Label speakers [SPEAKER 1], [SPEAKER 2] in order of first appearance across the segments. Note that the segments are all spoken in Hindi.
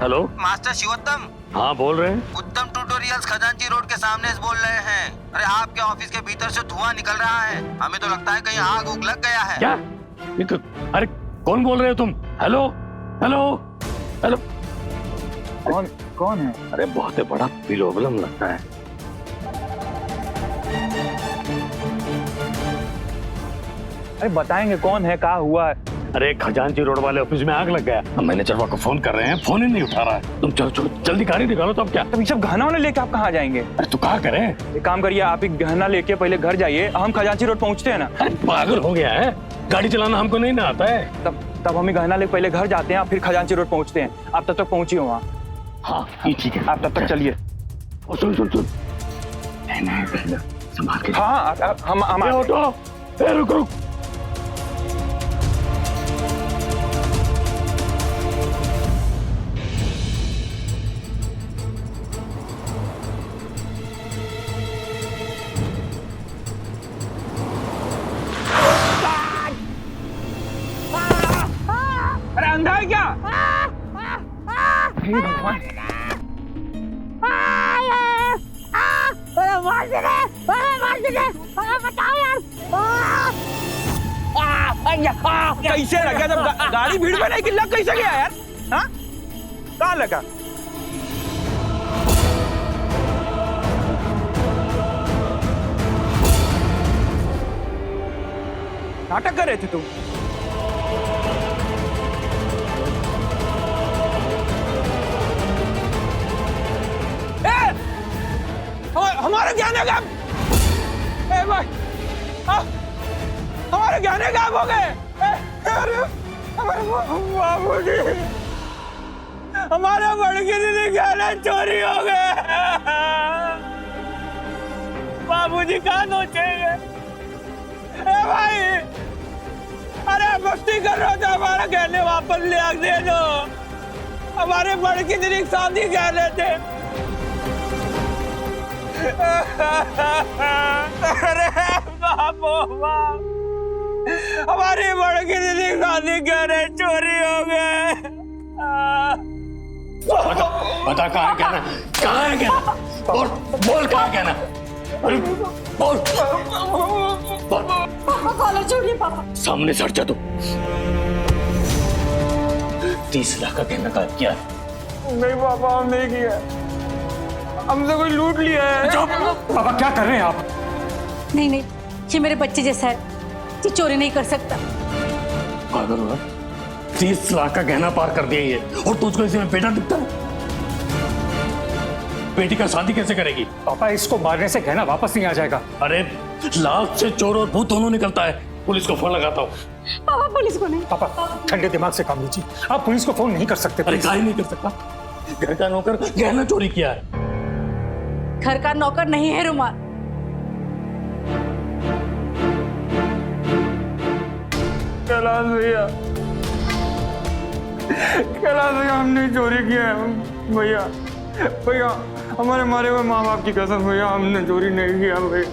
[SPEAKER 1] Hello
[SPEAKER 2] master शिवोत्तम।
[SPEAKER 1] हाँ बोल रहे हैं।
[SPEAKER 2] उत्तम ट्यूटोरियल्स खजांची रोड के सामने से बोल रहे हैं। अरे आपके ऑफिस के भीतर से धुआं निकल रहा है, हमें तो लगता है कहीं आग उग लग गया है।
[SPEAKER 1] क्या? अरे कौन बोल रहे हो तुम? Hello hello hello.
[SPEAKER 3] कौन कौन है?
[SPEAKER 1] अरे बहुत ही बड़ा प्रॉब्लम लगता है।
[SPEAKER 3] अरे बताएंगे कौन है, क्या हुआ है?
[SPEAKER 1] अरे खजांची रोड वाले ऑफिस में आग लग गया। हम मैनेजर को फोन कर रहे हैं, फोन ही नहीं उठा रहा है। तुम चलो चलो जल्दी गाड़ी निकालो। तो अब क्या?
[SPEAKER 3] तब ये सब गहना लेके आप कहाँ जाएंगे?
[SPEAKER 1] अरे तो कहाँ करें?
[SPEAKER 3] एक काम करिए, आप एक गहना लेके पहले घर जाइए, हम खजांची रोड पहुँचते हैं ना।
[SPEAKER 1] अरे पागल हो गया है, गाड़ी चलाना हमको नहीं ना आता है।
[SPEAKER 3] तब हम गहना लेके पहले घर जाते हैं, फिर खजांची रोड पहुँचते हैं। आप तब तक पहुँचिए वहाँ।
[SPEAKER 1] हाँ ठीक है,
[SPEAKER 3] आप तब तक चलिए।
[SPEAKER 1] सुन सुन सुन, संभाल के।
[SPEAKER 3] हाँ हम
[SPEAKER 1] ऑटो, रुक रुक।
[SPEAKER 3] अरे अंधा है क्या? हे भगवान, कैसे लगा? जब गाड़ी भीड़ में नहीं लग कैसे गया यार? हाँ कहाँ लगा? नाटक कर रहे थे तुम? हमारे गहने गायब। भाई हमारे गहने गायब हो गए। हमारे बाबूजी, हमारे बड़की दीदी गहने चोरी हो गए। बाबूजी कहाँ नोचेंगे? भाई अरे मस्ती कर रहे थे, हमारा गहने वापस ले आ दे दो। हमारे बड़की दीदी शादी गहने थे। अरे बाबू हमारी बड़की दीदी शादी गहने चोरी हो गए।
[SPEAKER 1] बता कहाँ है कहना? कहाँ है कहना? बोल बोल कहाँ है कहना? अरे बोल बोल।
[SPEAKER 4] पापा कॉलर छोड़िए पापा।
[SPEAKER 1] सामने से हट जा तू। 30 लाख का कहना गायब किया।
[SPEAKER 3] नहीं पापा, हम नहीं किया, हमसे कोई लूट लिया है।
[SPEAKER 5] पापा क्या कर रहे हैं आप?
[SPEAKER 4] नहीं नहीं, ये मेरे बच्चे जैसा है, ये चोरी नहीं कर सकता।
[SPEAKER 1] पागल हो? 30 लाख का गहना पार कर दिया ये, और तुझको इसमें बेटा दिखता है? बेटी का शादी कैसे करेगी?
[SPEAKER 5] पापा इसको मारने से गहना वापस नहीं आ जाएगा।
[SPEAKER 1] अरे लाख से चोर और भूत दोनों निकलता है। पुलिस को फोन लगाता हूँ।
[SPEAKER 4] पापा पुलिस को नहीं।
[SPEAKER 5] पापा ठंडे दिमाग से काम लीजिए, आप पुलिस को फोन नहीं कर सकते।
[SPEAKER 1] अरे काहे नहीं कर सकता? घर का नौकर गहना चोरी किया है।
[SPEAKER 4] घर का नौकर नहीं है रुमाल।
[SPEAKER 3] कैलाश भैया, कैलाश भैया, हमने चोरी किया है। भैया भैया, हमारे मारे हुए माँ बाप की कसम भैया, हमने चोरी नहीं किया भैया।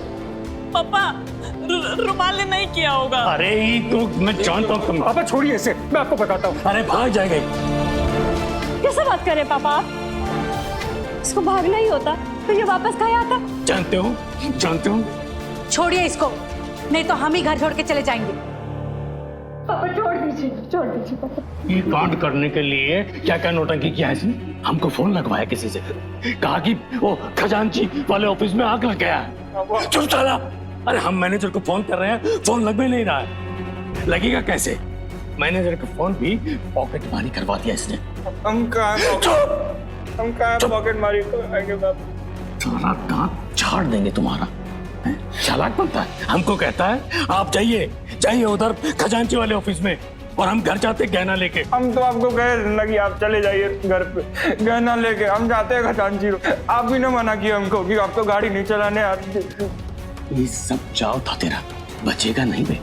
[SPEAKER 6] पापा रुमाल ने नहीं किया होगा।
[SPEAKER 1] अरे ये तो मैं जानता हूँ तुम।
[SPEAKER 5] पापा छोड़िए इसे, मैं आपको बताता हूँ।
[SPEAKER 1] अरे भाग जाएगा।
[SPEAKER 4] कैसे बात कर रहे पापा आप? इसको भागना ही होता तो ये वापस कहाँ आता?
[SPEAKER 1] जानते हो
[SPEAKER 4] छोड़िए इसको, नहीं तो हम ही घर छोड़ के चले जाएंगे। पापा छोड़ दीजिए पापा।
[SPEAKER 1] ये कांड करने के लिए क्या क्या नौटंकी किया है इसने? हमको फोन लगवाया किसी से, कहा कि वो खजांची वाले ऑफिस में आग लग गया है। चुप साला। अरे हम मैनेजर को फोन कर रहे हैं, फोन लग भी नहीं रहा है। लगेगा कैसे? मैनेजर का फोन भी पॉकेट मारी करवा दिया इसने।
[SPEAKER 3] हम कहाँ पॉकेट मारी करेंगे बाबू?
[SPEAKER 1] सारा दांत झाड़ देंगे तुम्हारा। चालाक बनता है, हमको कहता है आप जाइए उधर खजांची वाले ऑफिस में, और हम घर जाते गहना लेके।
[SPEAKER 3] हम तो आपको कह रहे कि आप चले जाइए घर पे गहना लेके, हम जाते हैं खजांची रोड। आप भी ने मना किया हमको कि आप तो गाड़ी नहीं चलाने आती।
[SPEAKER 1] ये सब जाओ था तेरा, बचेगा नहीं बे।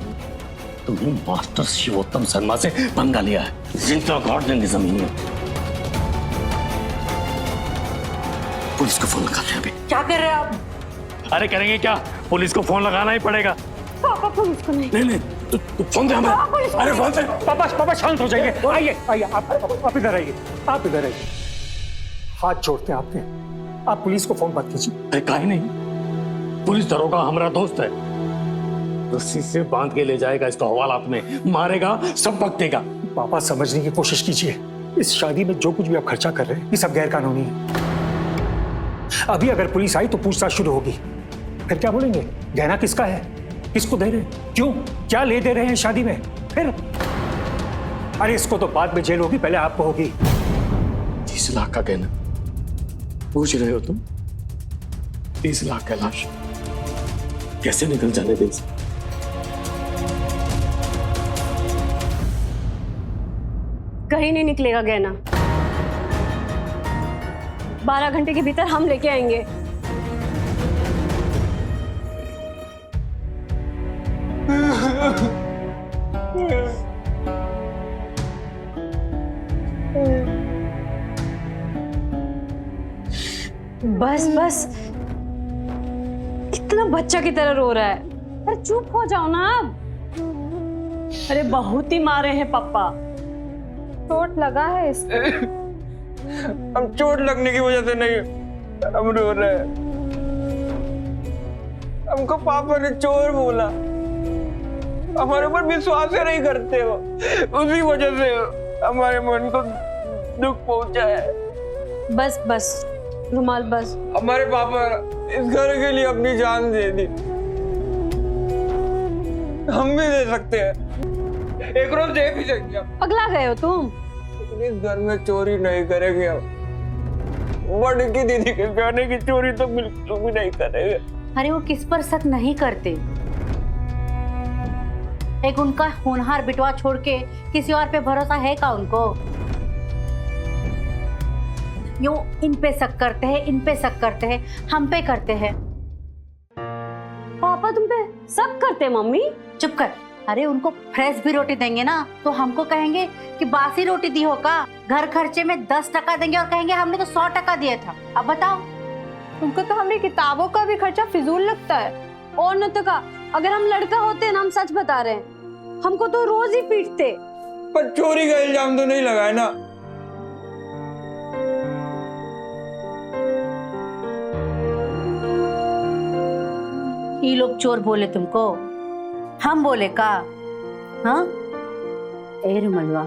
[SPEAKER 1] तुम्हें मास्टर शिवोत्तम शर्मा से पंगा लिया है, जिंदा गाड़ देंगे जमीन में। पुलिस को फोन लगाते हैं अभी।
[SPEAKER 4] क्या कर रहे हैं आप?
[SPEAKER 1] अरे करेंगे क्या, पुलिस को फोन लगाना ही पड़ेगा।
[SPEAKER 4] पापा पुलिस को नहीं।
[SPEAKER 1] नहीं तू फोन दे हमें। अरे फोन दे।
[SPEAKER 5] पापा शांत हो जाइए। आइए आप इधर आइए, आप इधर आइए। हाथ जोड़ते हैं आपके, आप पुलिस को फोन मत कीजिए।
[SPEAKER 1] अरे काहे नहीं, पुलिस दरोगा हमारा दोस्त है, रस्सी से बांध के ले जाएगा इसको हवालात में, मारेगा, सब वक्त देगा।
[SPEAKER 5] पापा समझने की कोशिश कीजिए, इस शादी में जो कुछ भी आप खर्चा कर रहे हैं ये सब गैर कानूनी है। अभी अगर पुलिस आई तो पूछताछ शुरू होगी, फिर क्या बोलेंगे? गहना किसका है, किसको दे रहे हैं, क्यों, क्या ले दे रहे हैं शादी में? फिर अरे इसको तो बाद में जेल होगी, पहले आपको होगी।
[SPEAKER 1] 30 लाख का गहना पूछ रहे हो तुम? 30 लाख का लाश कैसे निकल जाने दे?
[SPEAKER 7] कहीं नहीं निकलेगा गहना। 12 घंटे के भीतर हम लेके आएंगे। बस बस, इतना बच्चा की तरह रो रहा है। अरे चुप हो जाओ ना अब।
[SPEAKER 6] अरे बहुत ही मारे हैं पापा।
[SPEAKER 7] चोट लगा है इसको।
[SPEAKER 3] हम चोट लगने की वजह से नहीं, हम रो रहे हैं। हमको पापा ने चोर बोला, हमारे ऊपर विश्वास ही नहीं करते हो, उसी वजह से हमारे मन को दुख पहुंचा है।
[SPEAKER 7] बस बस रुमाल, बस।
[SPEAKER 3] हमारे पापा इस घर के लिए अपनी जान दे दी, हम भी दे सकते हैं, एक रोज दे भी सकते हैं।
[SPEAKER 7] पगला गए हो तुम?
[SPEAKER 3] इस घर में चोरी नहीं करेंगे हम। बड़ी की दीदी के गहने की चोरी तो बिल्कुल भी नहीं करेंगे।
[SPEAKER 4] अरे वो किस पर शक नहीं करते, एक उनका होनहार बिटवा छोड़ के किसी और पे भरोसा है का उनको? यूं इन पे शक करते हैं, इन पे शक करते हैं, हम पे करते हैं।
[SPEAKER 7] पापा तुम पे शक करते हैं मम्मी?
[SPEAKER 4] चुप कर। अरे उनको फ्रेश भी रोटी देंगे ना तो हमको कहेंगे कि बासी रोटी दी हो का। घर खर्चे में 10% देंगे और कहेंगे हमने तो 100% दिया था। अब बताओ।
[SPEAKER 7] उनको तो हमारी किताबों का भी खर्चा फिजूल लगता है। और न तो का, अगर हम लड़का होते ना, हम सच बता रहे हैं, हमको तो रोज ही पीटते।
[SPEAKER 3] पर चोरी का इल्जाम तो नहीं लगाया ना?
[SPEAKER 4] ये लोग चोर बोले तुमको, हम बोले का? हाँ ए रुमलवा,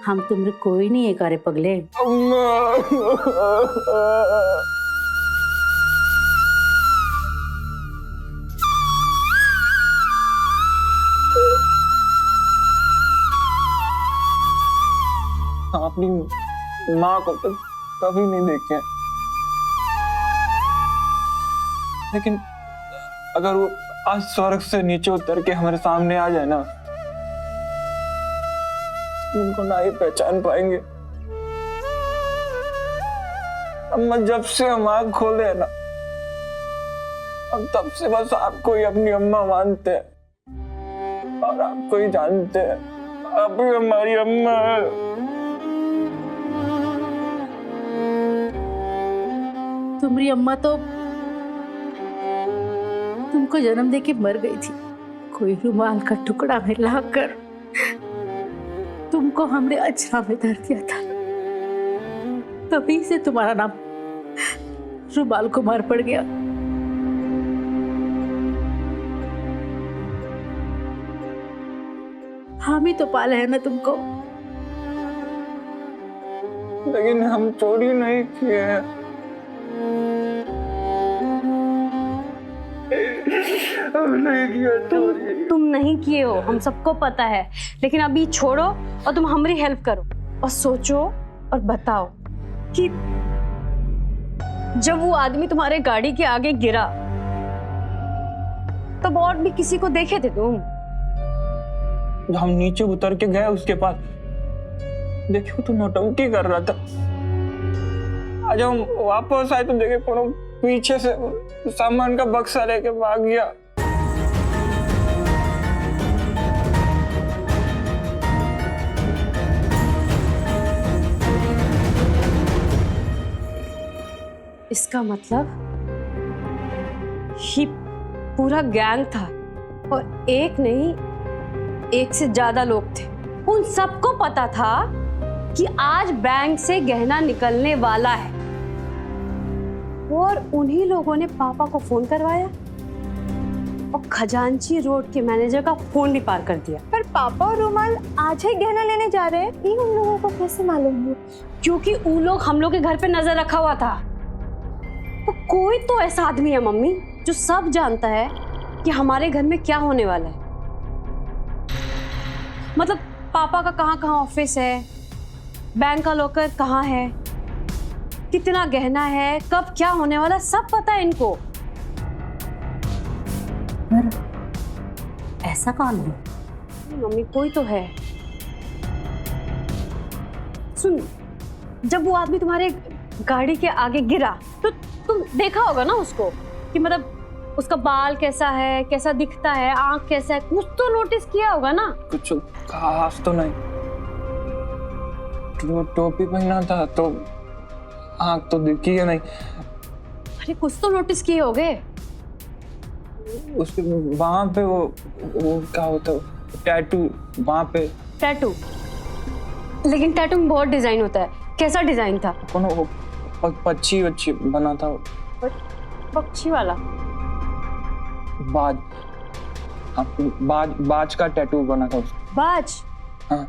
[SPEAKER 4] हम तुमरे कोई नहीं है करे पगले।
[SPEAKER 3] अपनी माँ को तो कभी नहीं देखे, लेकिन अगर वो आज स्वर्ग से नीचे उतर के हमारे सामने आ जाए ना, उनको ना ही पहचान पाएंगे। अम्मा जब से हम आँख खोले हैं ना, हम तब से बस आपको ही अपनी अम्मा मानते हैं और आपको ही जानते हैं। आप ही हमारी अम्मा है।
[SPEAKER 4] तुम्हारी अम्मा तो तुमको जन्म देके मर गई थी। कोई रुमाल का टुकड़ा में लाकर तुमको हमने अचरा में धर दिया था, तभी से तुम्हारा नाम रुमाल कुमार पड़ गया। हम ही तो पाले हैं ना तुमको।
[SPEAKER 3] लेकिन हम चोरी नहीं किए हैं। नहीं किया चोरी।
[SPEAKER 7] तुम नहीं किए हो, हम सबको पता है, लेकिन अभी छोड़ो और तुम हमारी हेल्प करो और सोचो और बताओ कि जब वो आदमी तुम्हारे गाड़ी के आगे गिरा तब और भी किसी को देखे थे तुम?
[SPEAKER 3] हम नीचे उतर के गए उसके पास, देखियो तो नौटंकी कर रहा था। आज हम वापस आए तो देखे कोनो पीछे से सामान का बक्सा लेके भाग गया।
[SPEAKER 7] इसका मतलब ये पूरा गैंग था और एक नहीं, एक से ज्यादा लोग थे। उन सबको पता था कि आज बैंक से गहना निकलने वाला है और उन्हीं लोगों ने पापा को फोन करवाया और खजांची रोड के मैनेजर का फोन भी पार कर दिया।
[SPEAKER 8] पर पापा और रुमाल आज ही गहना लेने जा रहे हैं, ये उन लोगों को कैसे मालूम हुआ?
[SPEAKER 7] क्योंकि उन लोग हम लोग के घर पे नजर रखा हुआ था। तो कोई तो ऐसा आदमी है मम्मी जो सब जानता है कि हमारे घर में क्या होने वाला है। मतलब पापा का कहाँ कहाँ ऑफिस है, बैंक का लॉकर कहाँ है, कितना गहना है, कब क्या होने वाला, सब पता है इनको।
[SPEAKER 4] ऐसा कौन है?
[SPEAKER 7] मम्मी कोई तो है। सुन, जब वो आदमी तुम्हारे गाड़ी के आगे गिरा तो तुम देखा होगा ना उसको कि मतलब उसका बाल कैसा है, कैसा दिखता है, आंख कैसा है, कुछ तो नोटिस किया होगा ना?
[SPEAKER 3] कुछ खास तो नहीं, टोपी पहना था तो आंख तो दिखी है नहीं।
[SPEAKER 7] अरे कुछ तो नोटिस किए होगे।
[SPEAKER 3] उसके वहां पे वो क्या होता है, टैटू वहां पे।
[SPEAKER 7] टैटू? लेकिन टैटू में बहुत डिजाइन होता है। कैसा डिजाइन था?
[SPEAKER 3] कौन वो पक्षी वच्छी बना था,
[SPEAKER 7] पक्षी वाला?
[SPEAKER 3] बाज, हाँ, बाज का टैटू बना था उसका।
[SPEAKER 7] बाज?
[SPEAKER 3] हाँ।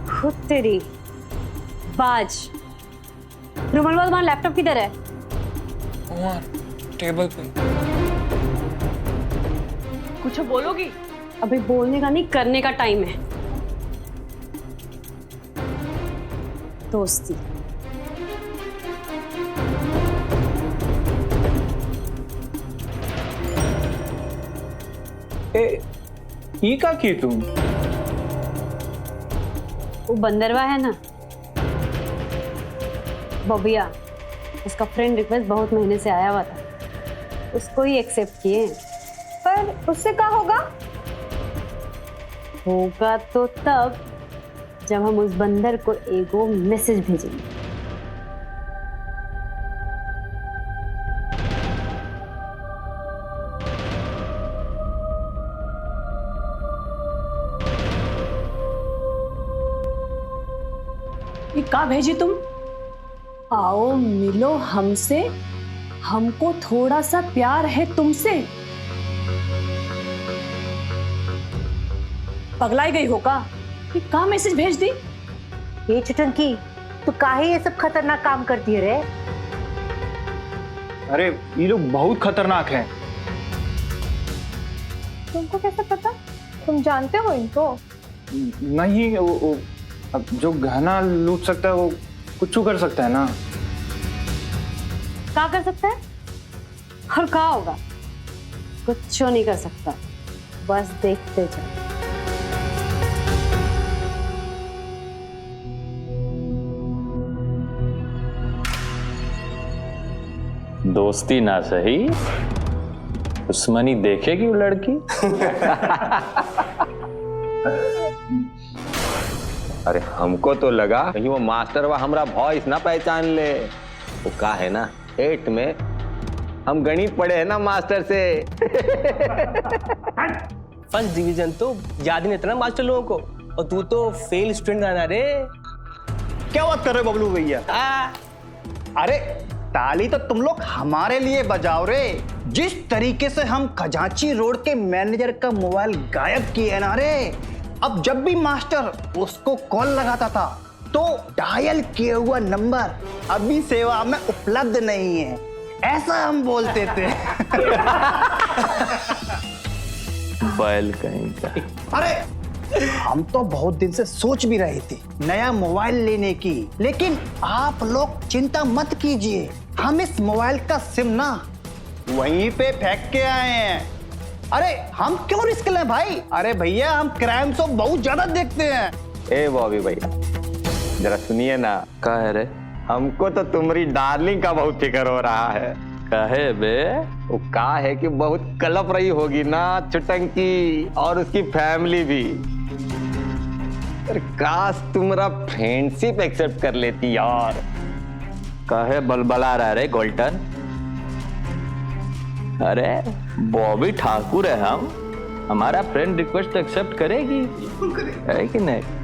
[SPEAKER 7] खुद तेरी बाज। रुमाल वाला तुम्हारा लैपटॉप किधर है?
[SPEAKER 3] वहाँ टेबल पे।
[SPEAKER 6] कुछ बोलोगी?
[SPEAKER 7] अभी बोलने का नहीं, करने का टाइम है। दोस्ती।
[SPEAKER 3] ये क्या की तुम?
[SPEAKER 7] वो बंदरवा है ना, बबिया, उसका फ्रेंड रिक्वेस्ट बहुत महीने से आया हुआ था, उसको ही एक्सेप्ट किए।
[SPEAKER 8] पर उससे क्या होगा?
[SPEAKER 7] होगा तो तब जब हम उस बंदर को एगो मैसेज भेजेंगे।
[SPEAKER 6] ये का भेजी तुम? आओ मिलो हमसे, हमको थोड़ा सा प्यार है तुमसे। पगलाई गई हो का? ये का मैसेज भेज दी?
[SPEAKER 4] ये छुटंकी, तू काहे ये सब खतरनाक काम करती है रे?
[SPEAKER 3] अरे ये लोग बहुत खतरनाक हैं।
[SPEAKER 8] तुमको कैसे पता? तुम जानते हो इनको?
[SPEAKER 3] नहीं, वो अब जो गहना लूट सकता है वो कुछ कर सकता है ना।
[SPEAKER 7] क्या कर सकता है और क्या होगा? कुछ नहीं कर सकता, बस देखते जाओ।
[SPEAKER 9] दोस्ती ना सही, दुश्मनी देखेगी वो लड़की।
[SPEAKER 2] अरे हमको तो लगा कहीं वो मास्टर वा हमरा वॉइस ना पहचान ले। वो का है ना, 8 में हम गणित पढ़े हैं ना मास्टर से।
[SPEAKER 10] फर्स्ट डिवीजन तो याद नहीं रहता ना मास्टर लोगों को, और तू तो फेल स्टूडेंट रहना रे।
[SPEAKER 11] क्या बात कर रहे हो बबलू भैया? अरे ताली तो तुम लोग हमारे लिए बजाओ रे। जिस तरीके से हम खजांची रोड के मैनेजर का मोबाइल गायब किए ना रे, अब जब भी मास्टर उसको कॉल लगाता था तो डायल किया हुआ नंबर अभी सेवा में उपलब्ध नहीं है, ऐसा हम बोलते थे।
[SPEAKER 9] बैल कहीं का।
[SPEAKER 11] अरे हम तो बहुत दिन से सोच भी रहे थे नया मोबाइल लेने की, लेकिन आप लोग चिंता मत कीजिए, हम इस मोबाइल का सिम ना वहीं पे फेंक के आए हैं। अरे हम क्यों रिस्क लें भाई? अरे भैया हम क्राइम तो बहुत ज्यादा देखते हैं।
[SPEAKER 2] ए बॉबी भैया जरा सुनिए ना।
[SPEAKER 9] का है रे?
[SPEAKER 2] हमको तो तुम्हारी डार्लिंग का बहुत फिक्र हो रहा है।
[SPEAKER 9] काहे बे?
[SPEAKER 2] वो का है कि बहुत कलप रही होगी ना चुटंकी और उसकी फैमिली भी। अरे काश तुम्हारा फ्रेंडशिप एक्सेप्ट कर लेती यार।
[SPEAKER 9] काहे बलबला रहा रे गोल्टन? अरे बॉबी ठाकुर है हम, हमारा फ्रेंड रिक्वेस्ट एक्सेप्ट करेगी, है कि नहीं?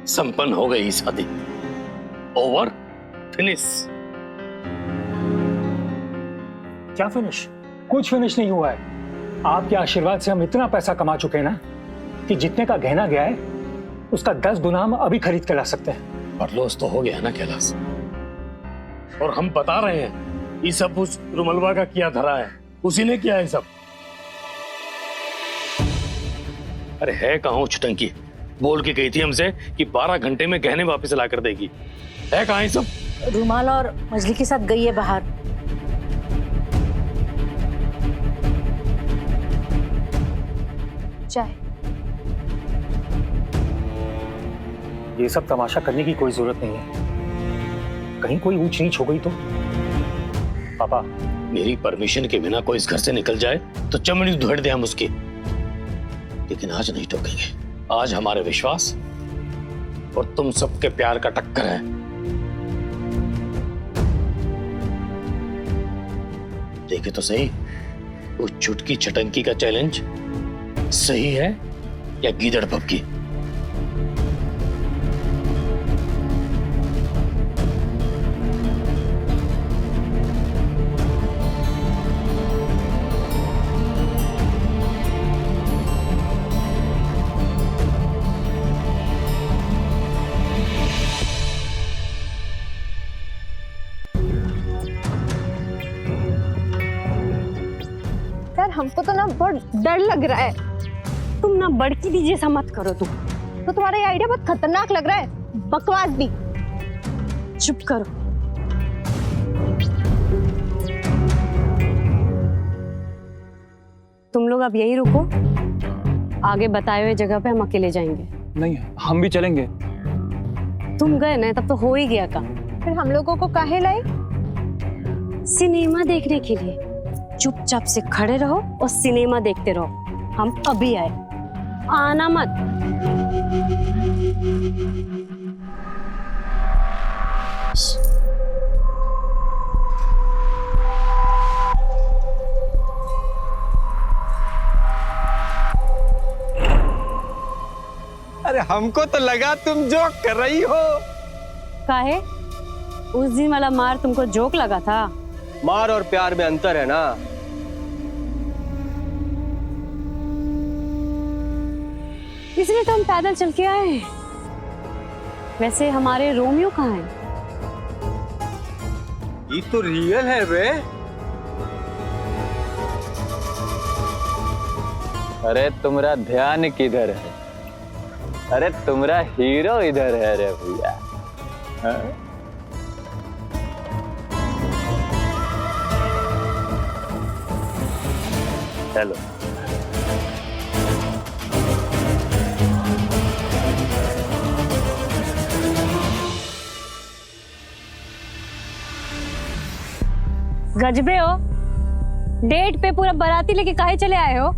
[SPEAKER 1] संपन्न हो गई शादी। Over, finish.
[SPEAKER 5] क्या फिनिश? कुछ फिनिश नहीं हुआ है। आपके आशीर्वाद से हम इतना पैसा कमा चुके हैं ना कि जितने का गहना गया है उसका 10 गुना हम अभी खरीद के ला सकते हैं।
[SPEAKER 1] पर लॉस तो हो गया ना कैलाश, और हम बता रहे हैं ये सब उस रुमलवा का किया धरा है, उसी ने किया है सब। अरे है कहाँ वो चुटंकी? बोल के गई थी हमसे कि 12 घंटे में गहने वापस ला कर देगी। है कहाँ ये सब?
[SPEAKER 4] रुमाल और मछली के साथ गई है बाहर।
[SPEAKER 8] चाय।
[SPEAKER 5] ये सब तमाशा करने की कोई जरूरत नहीं है। कहीं कोई ऊंच नीच हो गई तो? पापा,
[SPEAKER 1] मेरी परमिशन के बिना कोई इस घर से निकल जाए तो चमड़ी धुड़ दे हम उसकी, लेकिन आज नहीं टोकेंगे। आज हमारे विश्वास और तुम सबके प्यार का टक्कर है। देखे तो सही, वो चुटकी चटंकी का चैलेंज सही है या गीदड़ पबकी?
[SPEAKER 8] यार हमको तो ना बहुत डर लग रहा है।
[SPEAKER 7] तुम ना बड़की भी जैसा मत करो तुम।
[SPEAKER 8] तो तुम्हारा ये आइडिया बहुत खतरनाक लग रहा है, बकवास भी।
[SPEAKER 7] चुप करो। तुम लोग अब यहीं रुको, आगे बताए हुए जगह पे हम अकेले जाएंगे।
[SPEAKER 10] नहीं, हम भी चलेंगे।
[SPEAKER 7] तुम गए ना तब तो हो ही गया काम।
[SPEAKER 8] फिर हम लोगों को काहे लाई?
[SPEAKER 7] सिनेमा देखने के लिए। चुपचाप से खड़े रहो और सिनेमा देखते रहो। हम अभी आए, आना मत।
[SPEAKER 2] अरे हमको तो लगा तुम जोक कर रही हो।
[SPEAKER 7] काहे? उस दिन वाला मार तुमको जोक लगा था?
[SPEAKER 10] मार और प्यार में अंतर है ना।
[SPEAKER 7] इसलिए तो हम पैदल चल के आए हैं। वैसे हमारे रोमियो कहाँ हैं?
[SPEAKER 10] ये तो रियल है बे।
[SPEAKER 9] अरे तुम्हारा ध्यान किधर है? अरे तुम्हारा हीरो इधर है रे भैया। हाँ? चलो।
[SPEAKER 7] गजबे हो, डेट पे पूरा बाराती लेके काहे चले आए हो?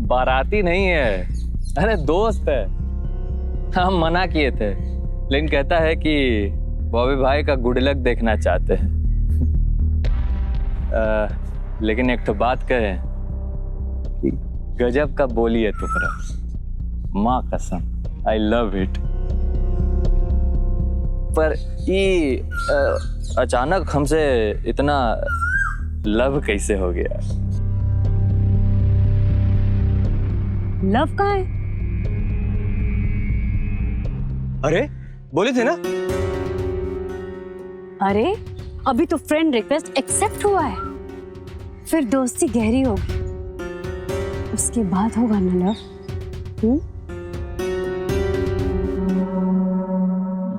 [SPEAKER 9] बाराती नहीं है, अरे दोस्त है। हम मना किए थे, लेकिन कहता है कि बॉबी भाई का गुड लक देखना चाहते हैं। लेकिन एक तो बात कहे कि गजब का बोली है तुम्हारा, माँ कसम, आई लव इट। पर ये अचानक हमसे इतना लव कैसे हो गया?
[SPEAKER 7] लव कहाँ है?
[SPEAKER 10] अरे बोले थे ना।
[SPEAKER 7] अरे अभी तो फ्रेंड रिक्वेस्ट एक्सेप्ट हुआ है, फिर दोस्ती गहरी होगी, उसके बाद होगा ना लव।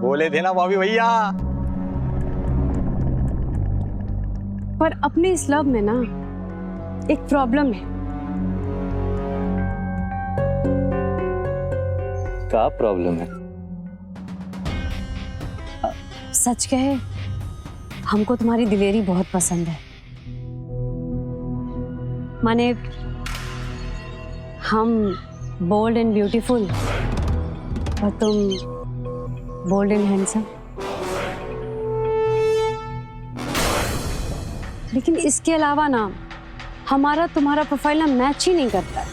[SPEAKER 11] बोले थे ना बॉबी भैया।
[SPEAKER 7] पर अपने इस लव में ना एक प्रॉब्लम है।
[SPEAKER 9] क्या प्रॉब्लम है?
[SPEAKER 7] सच कहे, हमको तुम्हारी दिलेरी बहुत पसंद है। माने हम बोल्ड एंड ब्यूटीफुल और तुम बोल्ड एंड हैंडसम। लेकिन इसके अलावा ना हमारा तुम्हारा प्रोफाइल ना मैच ही नहीं करता।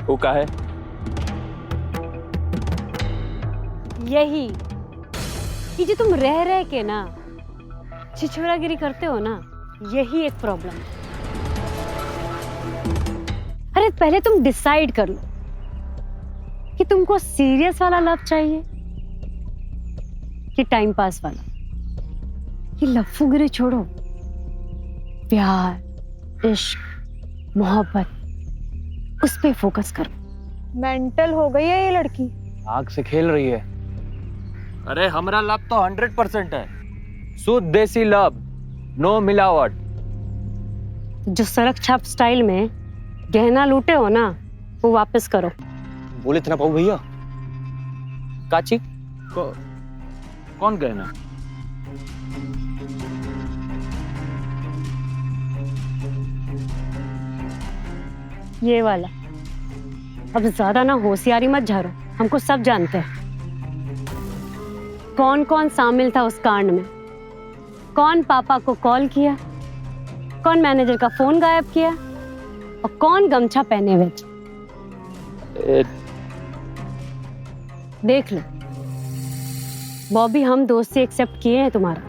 [SPEAKER 9] वो का है?
[SPEAKER 7] यही कि जो तुम रह रह के ना छिछोरागिरी करते हो ना, यही एक प्रॉब्लम है। अरे पहले तुम डिसाइड कर लो कि तुमको सीरियस वाला लव चाहिए कि टाइम पास वाला। ये लफ्फूगिरी छोड़ो, प्यार, इश्क, मोहब्बत, उस पे फोकस करो।
[SPEAKER 8] मेंटल हो गई है ये लड़की।
[SPEAKER 9] आग से खेल रही है। अरे हमारा लव तो 100% है, शुद्ध देसी लव, नो मिलावट।
[SPEAKER 7] जो सड़क छाप स्टाइल में गहना लूटे हो ना, वो वापस करो।
[SPEAKER 10] बोले थे ना बाबू भैया।
[SPEAKER 9] काची कौन गहना?
[SPEAKER 7] ये वाला। अब ज्यादा ना होशियारी मत झारो, हमको सब जानते हैं कौन कौन शामिल था उस कांड में। कौन पापा को कॉल किया, कौन मैनेजर का फोन गायब किया और कौन गमछा पहने हुए। देख लो बॉबी, हम दोस्ती एक्सेप्ट किए हैं तुम्हारा,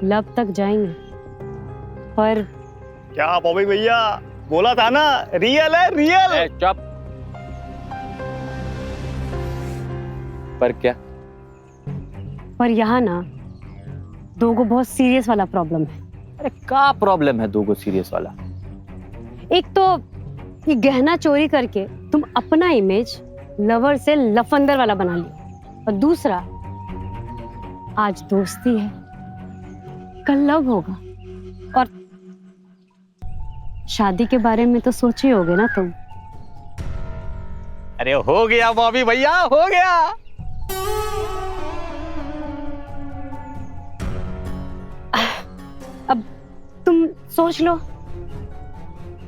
[SPEAKER 7] लब तक जाएंगे, पर
[SPEAKER 11] क्या बॉबी भैया बोला था ना, रियल है रियल।
[SPEAKER 9] चुप। पर क्या?
[SPEAKER 7] पर यहाँ ना दोगो बहुत सीरियस वाला प्रॉब्लम है।
[SPEAKER 9] अरे क्या प्रॉब्लम है दोगो सीरियस वाला?
[SPEAKER 7] एक तो ये गहना चोरी करके तुम अपना इमेज लवर से लफंदर वाला बना लिया, और दूसरा आज दोस्ती है, कल लव होगा, और शादी के बारे में तो सोचे होगे ना तुम।
[SPEAKER 11] अरे हो गया बॉबी भैया, हो गया।
[SPEAKER 7] अब तुम सोच लो,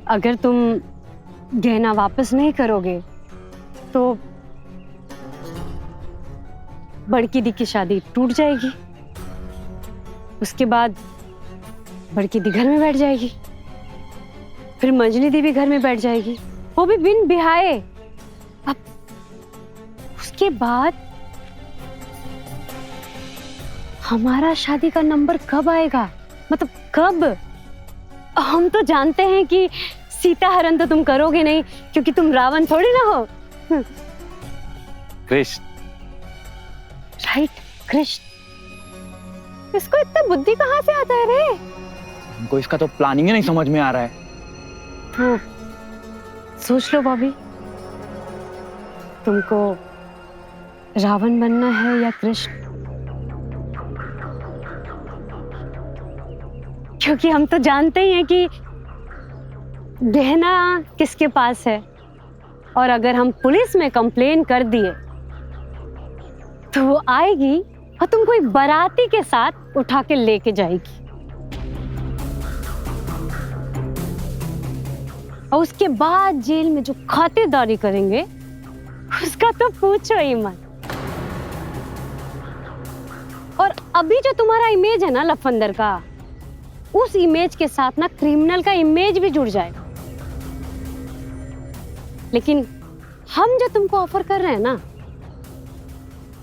[SPEAKER 7] अगर तुम गहना वापस नहीं करोगे तो बड़की दी की शादी टूट जाएगी, उसके बाद बड़की दी घर में बैठ जाएगी, फिर मंजली दी भी घर में बैठ जाएगी, वो भी बिन बिहाए। अब उसके बाद हमारा शादी का नंबर कब आएगा? मतलब कब? हम तो जानते हैं कि सीता हरण तो तुम करोगे नहीं, क्योंकि तुम रावण थोड़ी ना हो।
[SPEAKER 9] कृष्ण।
[SPEAKER 7] राइट, कृष्ण। इसको इतना बुद्धि कहाँ से आता है रे?
[SPEAKER 9] हमको इसका तो प्लानिंग ही नहीं समझ में आ रहा है।
[SPEAKER 7] तो सोच लो बॉबी, तुमको रावण बनना है या कृष्ण? क्योंकि हम तो जानते ही हैं कि गहना किसके पास है, और अगर हम पुलिस में कंप्लेन कर दिए तो वो आएगी और तुमको एक बाराती के साथ उठा के लेके जाएगी, और उसके बाद जेल में जो खातिरदारी करेंगे उसका तो पूछो ही मत। और अभी जो तुम्हारा इमेज है ना लफंदर का, उस इमेज के साथ ना क्रिमिनल का इमेज भी जुड़ जाएगा। लेकिन हम जो तुमको ऑफर कर रहे हैं ना,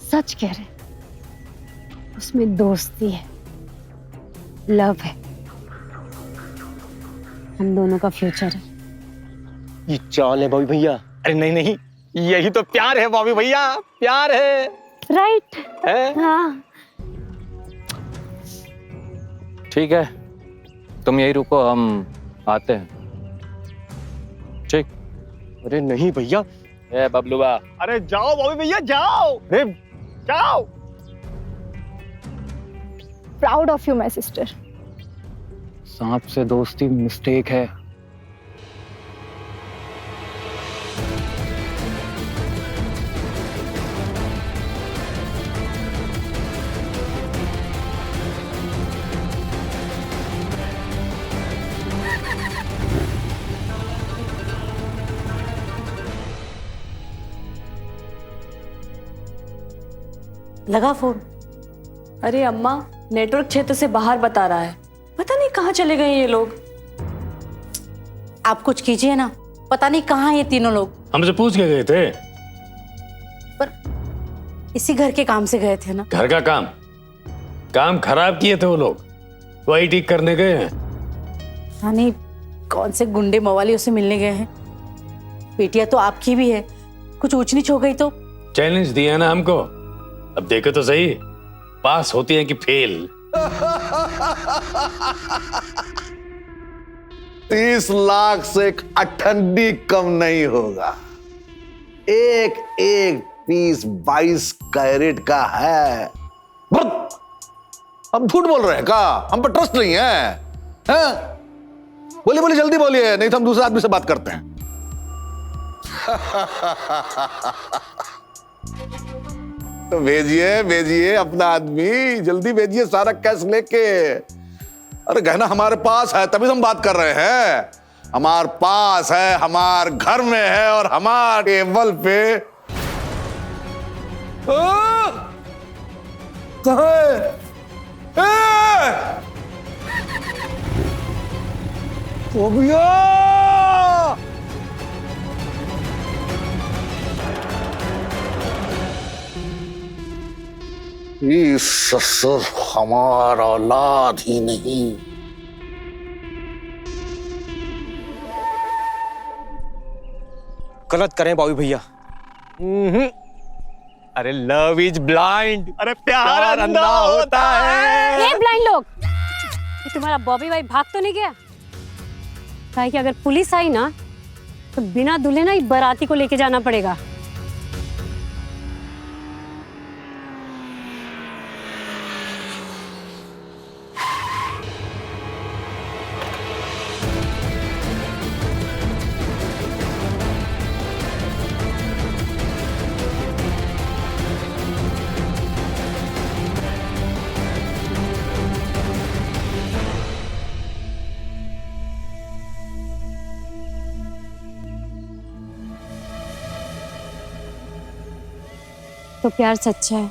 [SPEAKER 7] सच कह रहे हैं, उसमें दोस्ती है, लव है, हम दोनों का फ्यूचर है।
[SPEAKER 10] ये चाल है बॉबी भैया।
[SPEAKER 2] अरे नहीं नहीं, यही तो प्यार है बॉबी भैया, प्यार है।
[SPEAKER 7] राइट
[SPEAKER 2] है?
[SPEAKER 7] हाँ।
[SPEAKER 9] ठीक है, तुम यही रुको, हम आते हैं। ठीक।
[SPEAKER 10] अरे नहीं भैया।
[SPEAKER 9] ए बबलूबा।
[SPEAKER 11] अरे जाओ बॉबी भैया जाओ, अरे जाओ।
[SPEAKER 8] Proud of you my sister.
[SPEAKER 9] सांप से दोस्ती मिस्टेक है।
[SPEAKER 4] लगा फोन।
[SPEAKER 6] अरे अम्मा, नेटवर्क क्षेत्र से बाहर बता रहा है, पता नहीं कहाँ चले गए ये लोग।
[SPEAKER 4] आप कुछ कीजिए ना, पता नहीं कहाँ ये तीनों लोग।
[SPEAKER 1] हमसे पूछ के गए थे।
[SPEAKER 4] पर इसी घर के काम से गए थे ना।
[SPEAKER 1] घर का काम खराब किए थे वो लोग, वही ठीक करने गए हैं।
[SPEAKER 4] नहीं, कौन से गुंडे मवालियों से मिलने गए हैं। बेटिया तो आपकी भी है, कुछ ऊंच नीच हो गई तो।
[SPEAKER 1] चैलेंज दिया ना हमको, अब देखो तो सही, पास होती है कि फेल।
[SPEAKER 12] 30 लाख से एक अठन्नी कम नहीं होगा। एक एक पीस 22 कैरेट का है। हम झूठ बोल रहे हैं का? हम पर ट्रस्ट नहीं है, हैं? बोलिए बोलिए, जल्दी बोलिए, नहीं तो हम दूसरे आदमी से बात करते हैं। तो भेजिए अपना आदमी, जल्दी भेजिए सारा कैश लेके। अरे गहना हमारे पास है, तभी हम बात कर रहे हैं। हमारे पास है, हमारे घर में है और हमारे टेबल पे। कहाँ है? ओ भैया! ये ससुर हमारा औलाद ही नहीं।
[SPEAKER 10] गलत करें बॉबी भैया। अरे लव इज ब्लाइंड, अरे प्यार अंधा होता है।
[SPEAKER 7] ये ब्लाइंड लोग, ये तुम्हारा बॉबी भाई भाग तो नहीं गया? काहे कि अगर पुलिस आई ना तो बिना दूल्हे ना बाराती को लेके जाना पड़ेगा। तो प्यार सच्चा है।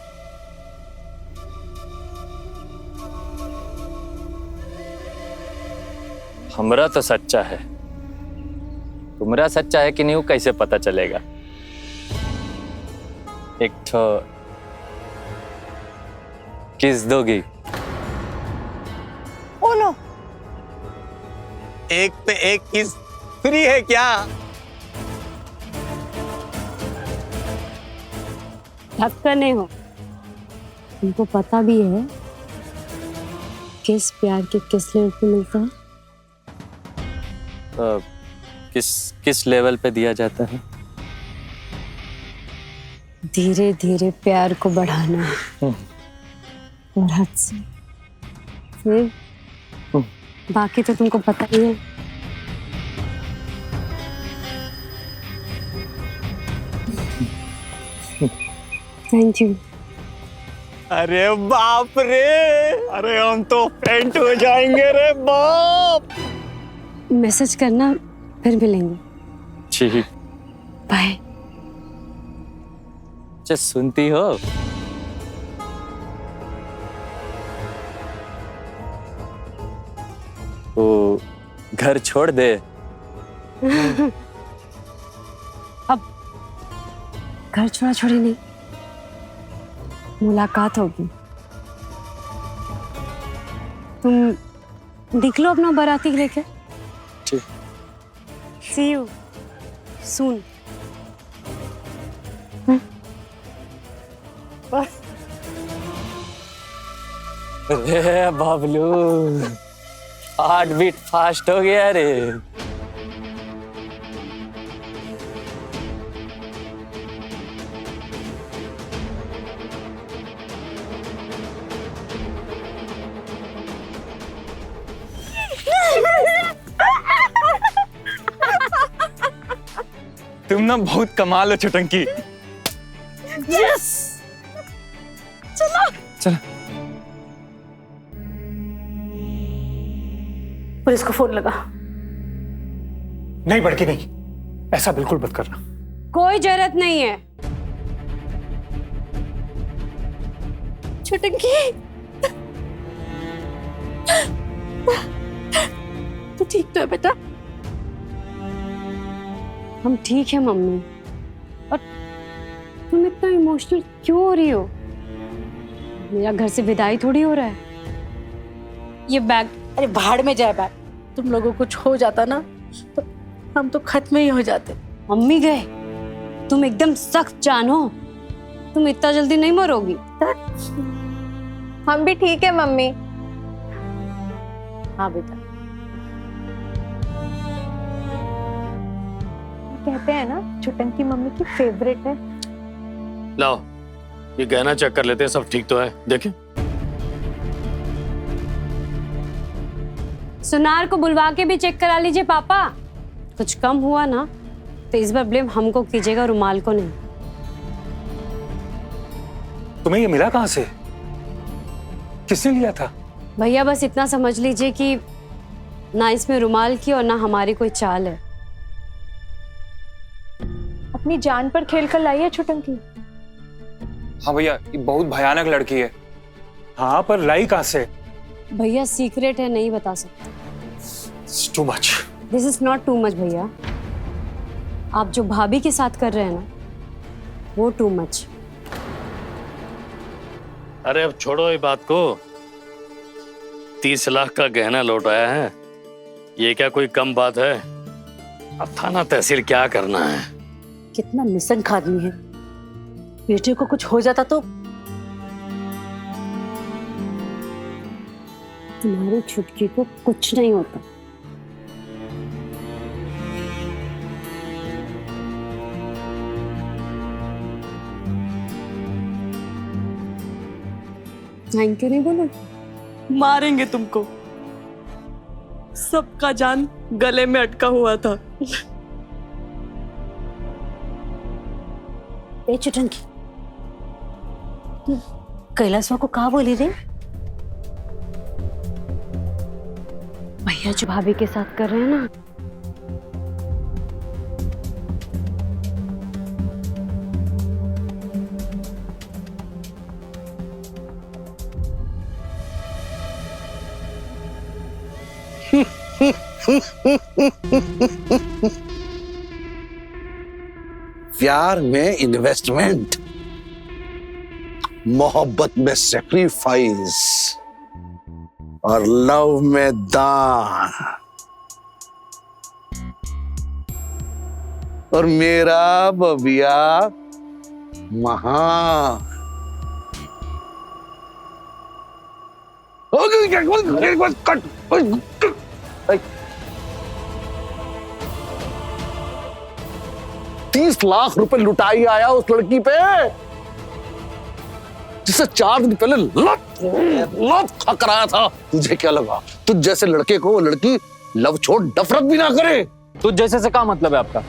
[SPEAKER 9] हमरा तो सच्चा है, तुम्हारा सच्चा है कि नहीं वो कैसे पता चलेगा? एक तो किस दोगी?
[SPEAKER 4] ओ नो,
[SPEAKER 10] एक पे एक किस फ्री है क्या?
[SPEAKER 7] ढक्कने हो, तुमको पता भी है किस प्यार के किस लेवल पे मिलता है?
[SPEAKER 9] तो किस लेवल पे दिया जाता है?
[SPEAKER 7] धीरे धीरे प्यार को बढ़ाना और हद से, फिर बाकी तो तुमको पता ही है। Thank you.
[SPEAKER 10] अरे बाप रे, अरे हम तो फेंट हो जाएंगे रे बाप।
[SPEAKER 7] मैसेज करना, फिर मिलेंगे।
[SPEAKER 9] ठीक,
[SPEAKER 7] बाय।
[SPEAKER 9] अच्छा सुनती हो? वो घर छोड़ दे।
[SPEAKER 7] अब घर छोड़ा छोड़ी नहीं, मुलाकात होगी। तुम देख लो अपना बाराती लेके।
[SPEAKER 9] ठीक।
[SPEAKER 7] See you soon.
[SPEAKER 9] अरे बाबलू, हार्ट बीट फास्ट हो गया रे।
[SPEAKER 10] तुम ना बहुत कमाल हो छुटंकी।
[SPEAKER 7] यस, चलो
[SPEAKER 10] चलो।
[SPEAKER 4] पुलिस को फोन लगा।
[SPEAKER 5] नहीं बड़की नहीं, ऐसा बिल्कुल मत करना।
[SPEAKER 7] कोई जरूरत नहीं है।
[SPEAKER 6] छुटंकी, तू ठीक तो है बेटा?
[SPEAKER 7] हम ठीक है मम्मी। और तुम इतना इमोशनल क्यों हो रही हो? मेरा घर से विदाई थोड़ी हो रहा है। ये बैग,
[SPEAKER 6] अरे भाड़ में जाए बैग। तुम लोगों को कुछ हो जाता ना तो हम तो खत्म ही हो जाते।
[SPEAKER 7] मम्मी गए, तुम एकदम सख्त जान हो, तुम इतना जल्दी नहीं मरोगी।
[SPEAKER 8] हम भी ठीक है मम्मी।
[SPEAKER 6] हाँ बेटा,
[SPEAKER 8] कहते हैं ना छुटंकी मम्मी की फेवरेट है।
[SPEAKER 1] लाओ ये गहना चेक कर लेते हैं, सब ठीक तो है, देखें।
[SPEAKER 7] सुनार को बुलवा के भी चेक करा लीजिए पापा। कुछ कम हुआ ना तो इस बार ब्लेम हमको कीजिएगा, रुमाल को नहीं।
[SPEAKER 5] तुम्हें ये मिला कहां से? किसने लिया था?
[SPEAKER 7] भैया बस इतना समझ लीजिए कि ना इसमें रुमाल की और ना हमारी कोई चाल है।
[SPEAKER 8] अपनी जान पर खेल कर लाई है छुटंकी।
[SPEAKER 13] हाँ भैया, ये बहुत भयानक लड़की है।
[SPEAKER 5] हाँ पर लाई कहां से?
[SPEAKER 7] भैया सीक्रेट है, नहीं बता सकते।
[SPEAKER 5] Too much.
[SPEAKER 7] This is not too much भैया। आप जो भाभी के साथ कर रहे हैं ना, वो टू मच।
[SPEAKER 1] अरे अब छोड़ो ये बात को। 30 लाख का गहना लौट आया है, ये क्या कोई कम बात है? अब थाना तहसील क्या करना है?
[SPEAKER 6] कितना निसंग आदमी है। बेटे को कुछ हो जाता तो
[SPEAKER 7] तुम्हारी छुटकी को कुछ नहीं होता। थैंक यू नहीं बोलो।
[SPEAKER 6] मारेंगे तुमको। सबका जान गले में अटका हुआ था। ए छुटंकी, कैलाशवा को कहा बोली रे?
[SPEAKER 7] भैया जो भाभी के साथ कर रहे हैं ना,
[SPEAKER 12] प्यार में इन्वेस्टमेंट, मोहब्बत में सैक्रिफाइस और लव में दान। और मेरा बबिया महान। 30 लाख रुपए लुटाई आया उस लड़की पे, जिसे 4 दिन पहले लत खा कराया था। तुझे क्या लगा तुझ जैसे लड़के को वो लड़की लव छोड़ नफरत भी ना करे?
[SPEAKER 9] तुझ जैसे से क्या मतलब है आपका?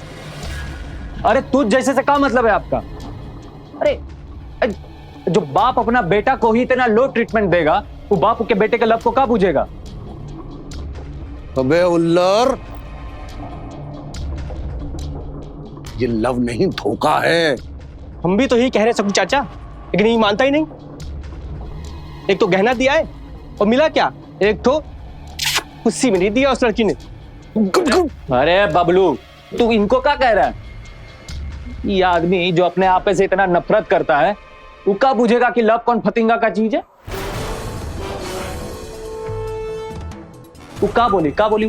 [SPEAKER 9] अरे तुझ जैसे से क्या मतलब है आपका? अरे जो बाप अपना बेटा को ही इतना लो ट्रीटमेंट देगा, वो बाप के बेटे के लव को क्या पूछेगा?
[SPEAKER 12] अबे उल्लर, ये लव नहीं धोखा है।
[SPEAKER 10] हम भी तो यही कह रहे सब चाचा, लेकिन ये मानता ही नहीं। एक तो गहना दिया है और मिला क्या? एक तो उसी में नहीं दिया उस लड़की ने।
[SPEAKER 9] अरे बबलू, तू इनको क्या कह रहा है? ये आदमी जो अपने आप से इतना नफरत करता है, वो क्या बुझेगा कि लव कौन फतिंगा का चीज है? वो क्या बोली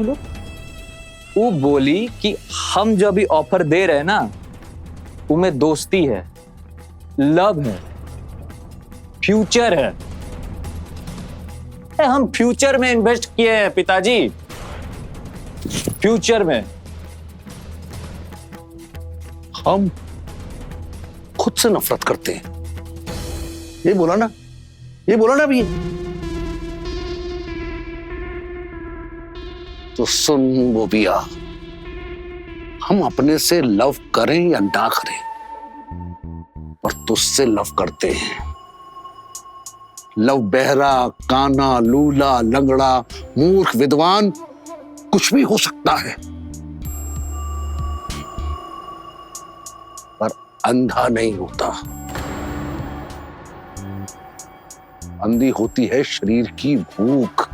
[SPEAKER 9] वो बोली कि हम जो अभी ऑफर दे रहे हैं ना, उनमें दोस्ती है, लव है, फ्यूचर है। हम फ्यूचर में इन्वेस्ट किए हैं पिताजी, फ्यूचर में।
[SPEAKER 12] हम खुद से नफरत करते हैं। ये बोला ना अभी। तो सुन बोबिया, हम अपने से लव करें या ना करें, पर तुझसे लव करते हैं। लव बहरा, काना, लूला, लंगड़ा, मूर्ख, विद्वान, कुछ भी हो सकता है, पर अंधा नहीं होता। अंधी होती है शरीर की भूख,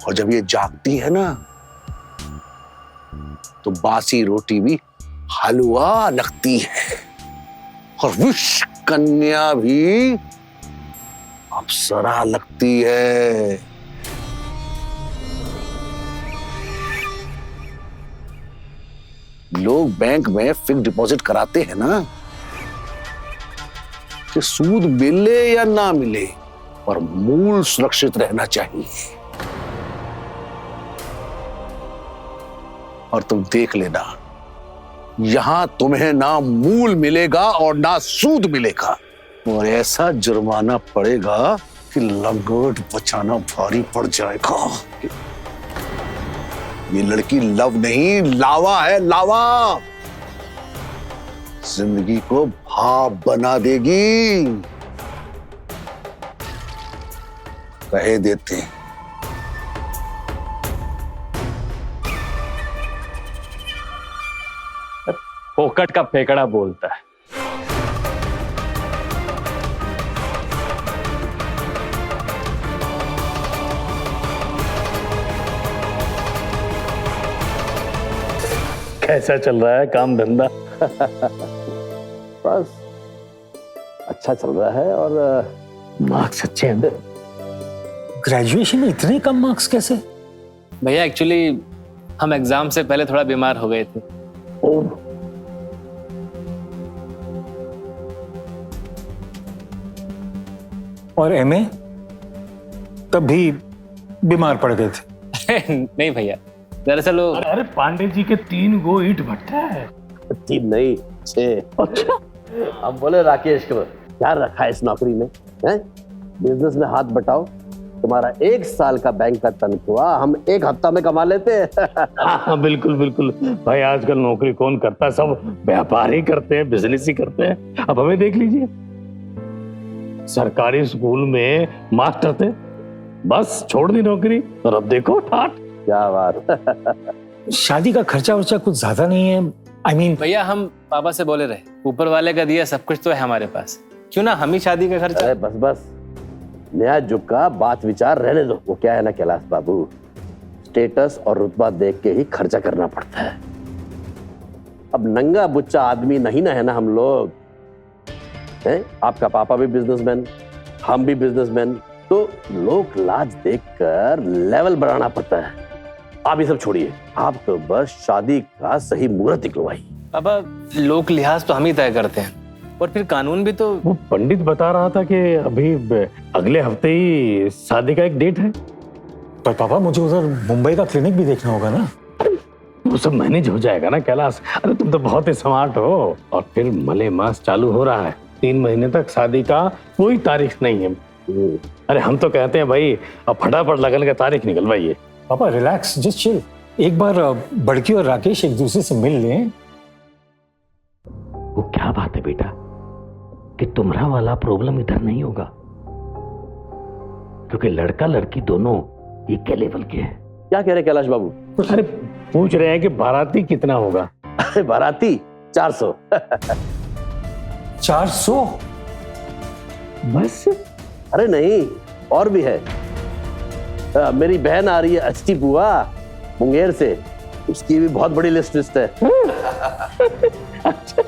[SPEAKER 12] और जब ये जागती है ना तो बासी रोटी भी हलवा लगती है, और विष कन्या भी अप्सरा लगती है। लोग बैंक में फिक्स डिपॉजिट कराते हैं ना कि सूद मिले या ना मिले पर मूल सुरक्षित रहना चाहिए, और तुम देख लेना यहां तुम्हें ना मूल मिलेगा और ना सूद मिलेगा, और ऐसा जुर्माना पड़ेगा कि लंगोट बचाना भारी पड़ जाएगा। ये लड़की लव नहीं लावा है, लावा। जिंदगी को भाप बना देगी, कहे देते हैं।
[SPEAKER 9] फोकट का फेकड़ा बोलता है।
[SPEAKER 1] कैसा चल रहा है काम धंधा?
[SPEAKER 2] बस अच्छा चल रहा है। और
[SPEAKER 1] मार्क्स अच्छे हैं।
[SPEAKER 5] ग्रेजुएशन में इतने कम मार्क्स कैसे?
[SPEAKER 14] भैया एक्चुअली हम एग्जाम से पहले थोड़ा बीमार हो गए थे।
[SPEAKER 5] और एमए तब भी बीमार पड़ गए थे?
[SPEAKER 14] नहीं भैया, दरअसल वो
[SPEAKER 1] अरे पांडे जी के 3 गो ईंट भट्टा है।
[SPEAKER 2] 3 नहीं 6। अच्छा, हम बोले राकेश को क्या रखा है इस नौकरी में, हैं? बिजनेस में हाथ बटाओ, तुम्हारा 1 साल का बैंक का तनख्वाह हम 1 हफ्ता में कमा लेते हैं।
[SPEAKER 1] हाँ बिल्कुल बिल्कुल भाई, आजकल नौकरी कौन करता है, सब व्यापार ही करते हैं, बिजनेस ही करते हैं। अब हमें देख लीजिए, सरकारी स्कूल में मास्टर थे, बस छोड़ दी नौकरी और अब देखो ठाठ।
[SPEAKER 2] क्या बात।
[SPEAKER 5] शादी का खर्चा वर्चा कुछ ज्यादा नहीं है? I mean,
[SPEAKER 14] भैया हम पापा से बोले रहे, ऊपर वाले का दिया सब कुछ तो है हमारे पास, क्यों ना हम ही शादी का खर्चा।
[SPEAKER 2] बस बस, नया जुग का बात विचार रहने दो। वो क्या है ना कैलाश बाबू, स्टेटस और रुतबा देख के ही खर्चा करना पड़ता है। अब नंगा बुच्चा आदमी नहीं ना है ना हम लोग हैं। आपका पापा भी बिजनेसमैन, हम भी बिजनेसमैन, तो लोक लाज देखकर लेवल बढ़ाना पड़ता है। आप ये सब छोड़िए, आप तो बस शादी का सही मुहूर्त निकलवाइए।
[SPEAKER 14] पापा लोक लिहाज तो हम ही तय करते हैं, और फिर कानून भी तो।
[SPEAKER 1] वो पंडित बता रहा था कि अभी अगले हफ्ते ही शादी का एक डेट है।
[SPEAKER 5] पर पापा मुझे उधर मुंबई का क्लिनिक भी देखना होगा ना।
[SPEAKER 1] वो सब मैनेज हो जाएगा ना कैलाश। अरे तुम तो बहुत ही स्मार्ट हो। और फिर मले मास चालू हो रहा है, 3 महीने तक शादी का कोई तारीख नहीं है। अरे हम तो कहते हैं भाई अब फटाफट लगन का तारीख निकलवाइए।
[SPEAKER 5] पापा रिलैक्स, जस्ट चिल। एक बार बड़की और राकेश एक दूसरे से मिल लें।
[SPEAKER 1] वो क्या बात है बेटा कि तुम्हारा वाला प्रॉब्लम इधर नहीं होगा, क्योंकि लड़का लड़की दोनों एक लेवल के हैं।
[SPEAKER 2] क्या कह रहे कैलाश बाबू?
[SPEAKER 1] अरे पूछ रहे हैं कि बाराती कितना होगा।
[SPEAKER 2] अरे बाराती 400।
[SPEAKER 5] 400
[SPEAKER 1] बस?
[SPEAKER 2] अरे नहीं, और भी है। मेरी बहन आ रही है अष्टी बुआ मुंगेर से, उसकी भी बहुत बड़ी लिस्ट है।
[SPEAKER 1] अच्छा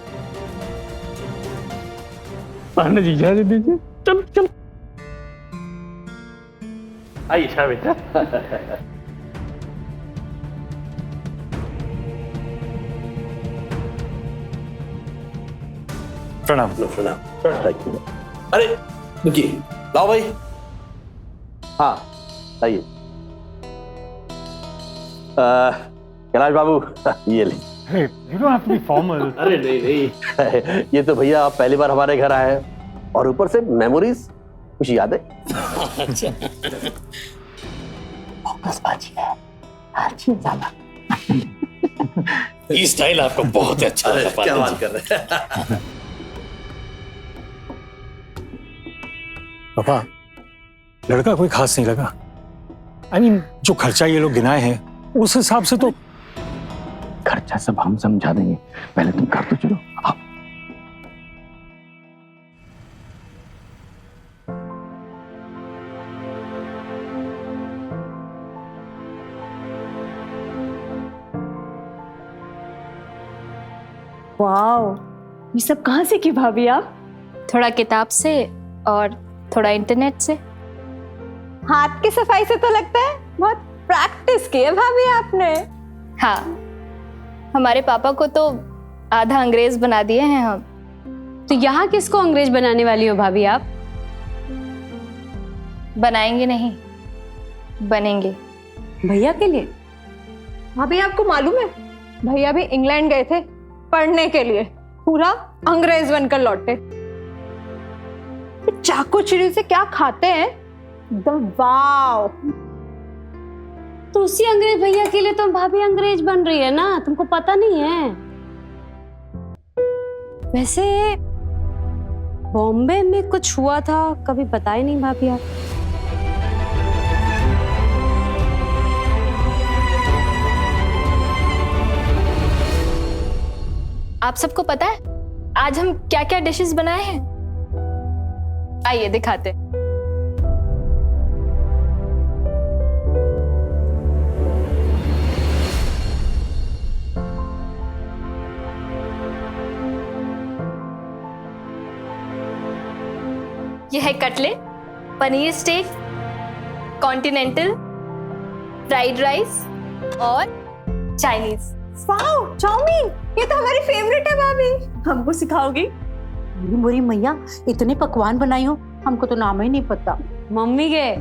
[SPEAKER 1] पांडे जी इजाजत दीजिए, चल चल आइए बेटा।
[SPEAKER 5] प्रणाम।
[SPEAKER 2] प्रणाम। अरे रुकिए, लाओ भाई। हाँ आइए। कैलाश बाबू ये ले।
[SPEAKER 5] You don't have to be formal.
[SPEAKER 2] अरे नहीं नहीं, ये तो भैया आप पहली बार हमारे घर आए हैं, और ऊपर से मेमोरीज, कुछ याद है?
[SPEAKER 1] ये स्टाइल आपको बहुत अच्छा लगा।
[SPEAKER 2] क्या बात कर रहे हैं।
[SPEAKER 5] पापा लड़का कोई खास नहीं लगा। I mean, जो खर्चा ये लोग गिनाए हैं उस हिसाब से तो।
[SPEAKER 1] खर्चा सब हम समझा देंगे, पहले तुम घर तो चलो।
[SPEAKER 6] वाओ, ये सब कहाँ से की भाभी आप?
[SPEAKER 8] थोड़ा किताब से और थोड़ा इंटरनेट से। हाथ की सफाई से तो लगता है बहुत प्रैक्टिस की है भाभी आपने। हाँ, हमारे पापा को तो आधा अंग्रेज बना दिए हैं हम।
[SPEAKER 7] तो यहाँ किसको अंग्रेज बनाने वाली हो भाभी आप?
[SPEAKER 8] बनाएंगे नहीं, बनेंगे।
[SPEAKER 6] भैया के लिए?
[SPEAKER 8] भाभी आपको मालूम है, भैया भी इंग्लैंड गए थे पढ़ने के लिए, पूरा अंग्रेज बनकर लौटे। चाकू चिड़ी से क्या खाते हैं, एकदम वाव।
[SPEAKER 7] तो उसी अंग्रेज भैया के लिए तो भाभी अंग्रेज बन रही है ना, तुमको पता नहीं है? वैसे बॉम्बे में कुछ हुआ था, कभी बताए नहीं भाभी आप।
[SPEAKER 8] आप सबको पता है आज हम क्या क्या डिशेस बनाए हैं? आइए दिखाते। यह है cutlet, paneer steak, continental, fried rice और चाइनीज।
[SPEAKER 6] वाओ, चाउमीन, ये तो हमारी फेवरेट है भाभी। हमको सिखाओगी?
[SPEAKER 4] मोरी मैया, इतने पकवान बनाई हो, हमको तो नाम ही नहीं पता।
[SPEAKER 7] मम्मी के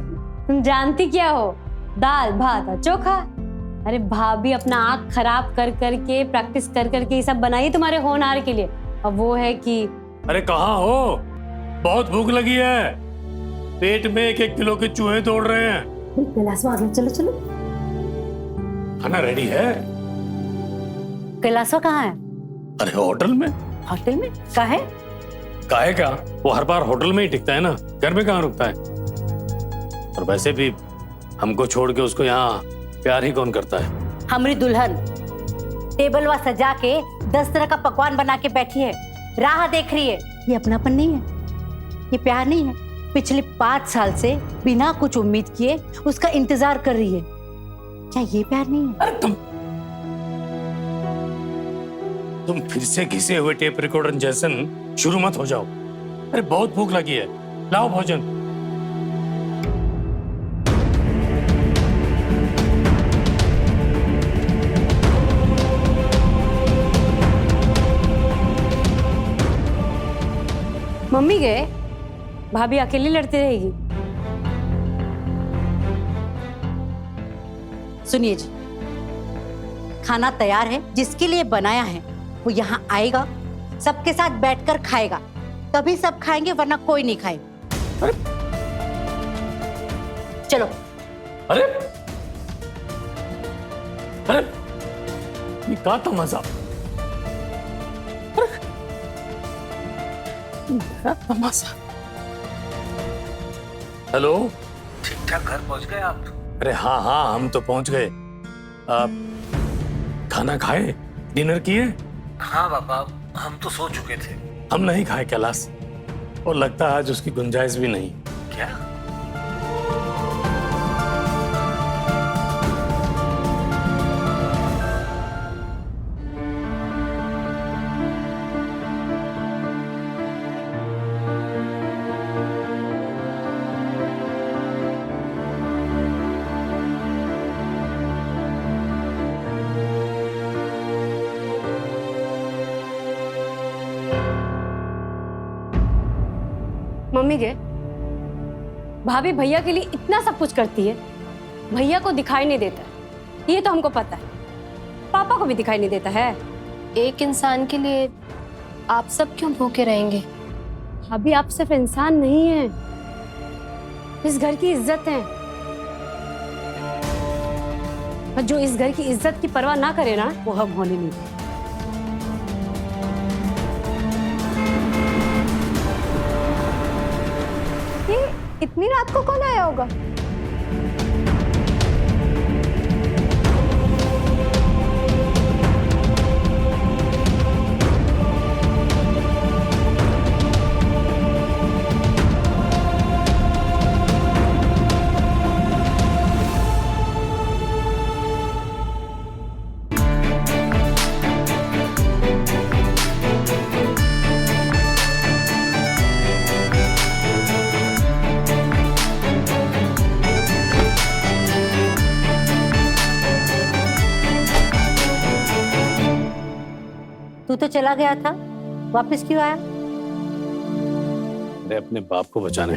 [SPEAKER 7] तुम जानती क्या हो? दाल भात और चोखा। अरे भाभी अपना आँख खराब कर करके, प्रैक्टिस कर करके ये सब बनाई तुम्हारे होनहार के लिए। अब वो है कि
[SPEAKER 1] अरे कहाँ हो? बहुत भूख लगी है, पेट में 1-1 किलो के चूहे दौड़ रहे हैं।
[SPEAKER 4] कैलाश आ गया, चलो चलो।
[SPEAKER 1] खाना रेडी है?
[SPEAKER 4] कैलाशवा कहाँ है?
[SPEAKER 1] अरे होटल में।
[SPEAKER 4] होटल में? काहे?
[SPEAKER 1] काहे क्या, वो हर बार होटल में ही टिकता है ना, घर में कहाँ रुकता है। और वैसे भी हमको छोड़ के उसको यहाँ प्यार ही कौन करता है।
[SPEAKER 4] हमारी दुल्हन टेबल वा सजा के 10 तरह का पकवान बना के बैठी है, राह देख रही है। ये अपनापन नहीं है, ये प्यार नहीं है। पिछले 5 साल से बिना कुछ उम्मीद किए उसका इंतजार कर रही है। क्या ये प्यार नहीं है?
[SPEAKER 1] अरे तुम फिर से घिसे हुए टेप रिकॉर्डर जैसन शुरू मत हो जाओ। अरे बहुत भूख लगी है, लाओ भोजन।
[SPEAKER 7] मम्मी गए, भाभी अकेली लड़ती रहेगी।
[SPEAKER 4] सुनिए जी, खाना तैयार है, जिसके लिए बनाया है वो यहाँ आएगा, सबके साथ बैठकर खाएगा, तभी सब खाएंगे, वरना कोई नहीं खाएगा।
[SPEAKER 1] अरे
[SPEAKER 4] चलो।
[SPEAKER 1] अरे अरे ये क्या तमाशा, तमाशा। हेलो,
[SPEAKER 5] ठीक ठाक घर पहुंच गए आप?
[SPEAKER 1] अरे हाँ हाँ, हम तो पहुंच गए। आप खाना खाए, डिनर किए?
[SPEAKER 5] हाँ पापा, हम तो सो चुके थे।
[SPEAKER 1] हम नहीं खाए कैलाश, और लगता है आज उसकी गुंजाइश भी नहीं।
[SPEAKER 5] क्या?
[SPEAKER 7] मम्मी के भाभी भैया के लिए इतना सब कुछ करती है, भैया को दिखाई नहीं देता, ये तो हमको पता है। पापा को भी दिखाई नहीं देता है।
[SPEAKER 8] एक इंसान के लिए आप सब क्यों भूखे रहेंगे?
[SPEAKER 7] भाभी आप सिर्फ इंसान नहीं है, इस घर की इज्जत है। और जो इस घर की इज्जत की परवाह ना करे ना, वो हम होने नहीं देते।
[SPEAKER 8] इतनी रात को कौन आया होगा?
[SPEAKER 4] चला गया था, वापस क्यों आया?
[SPEAKER 1] अरे अपने बाप को बचाने।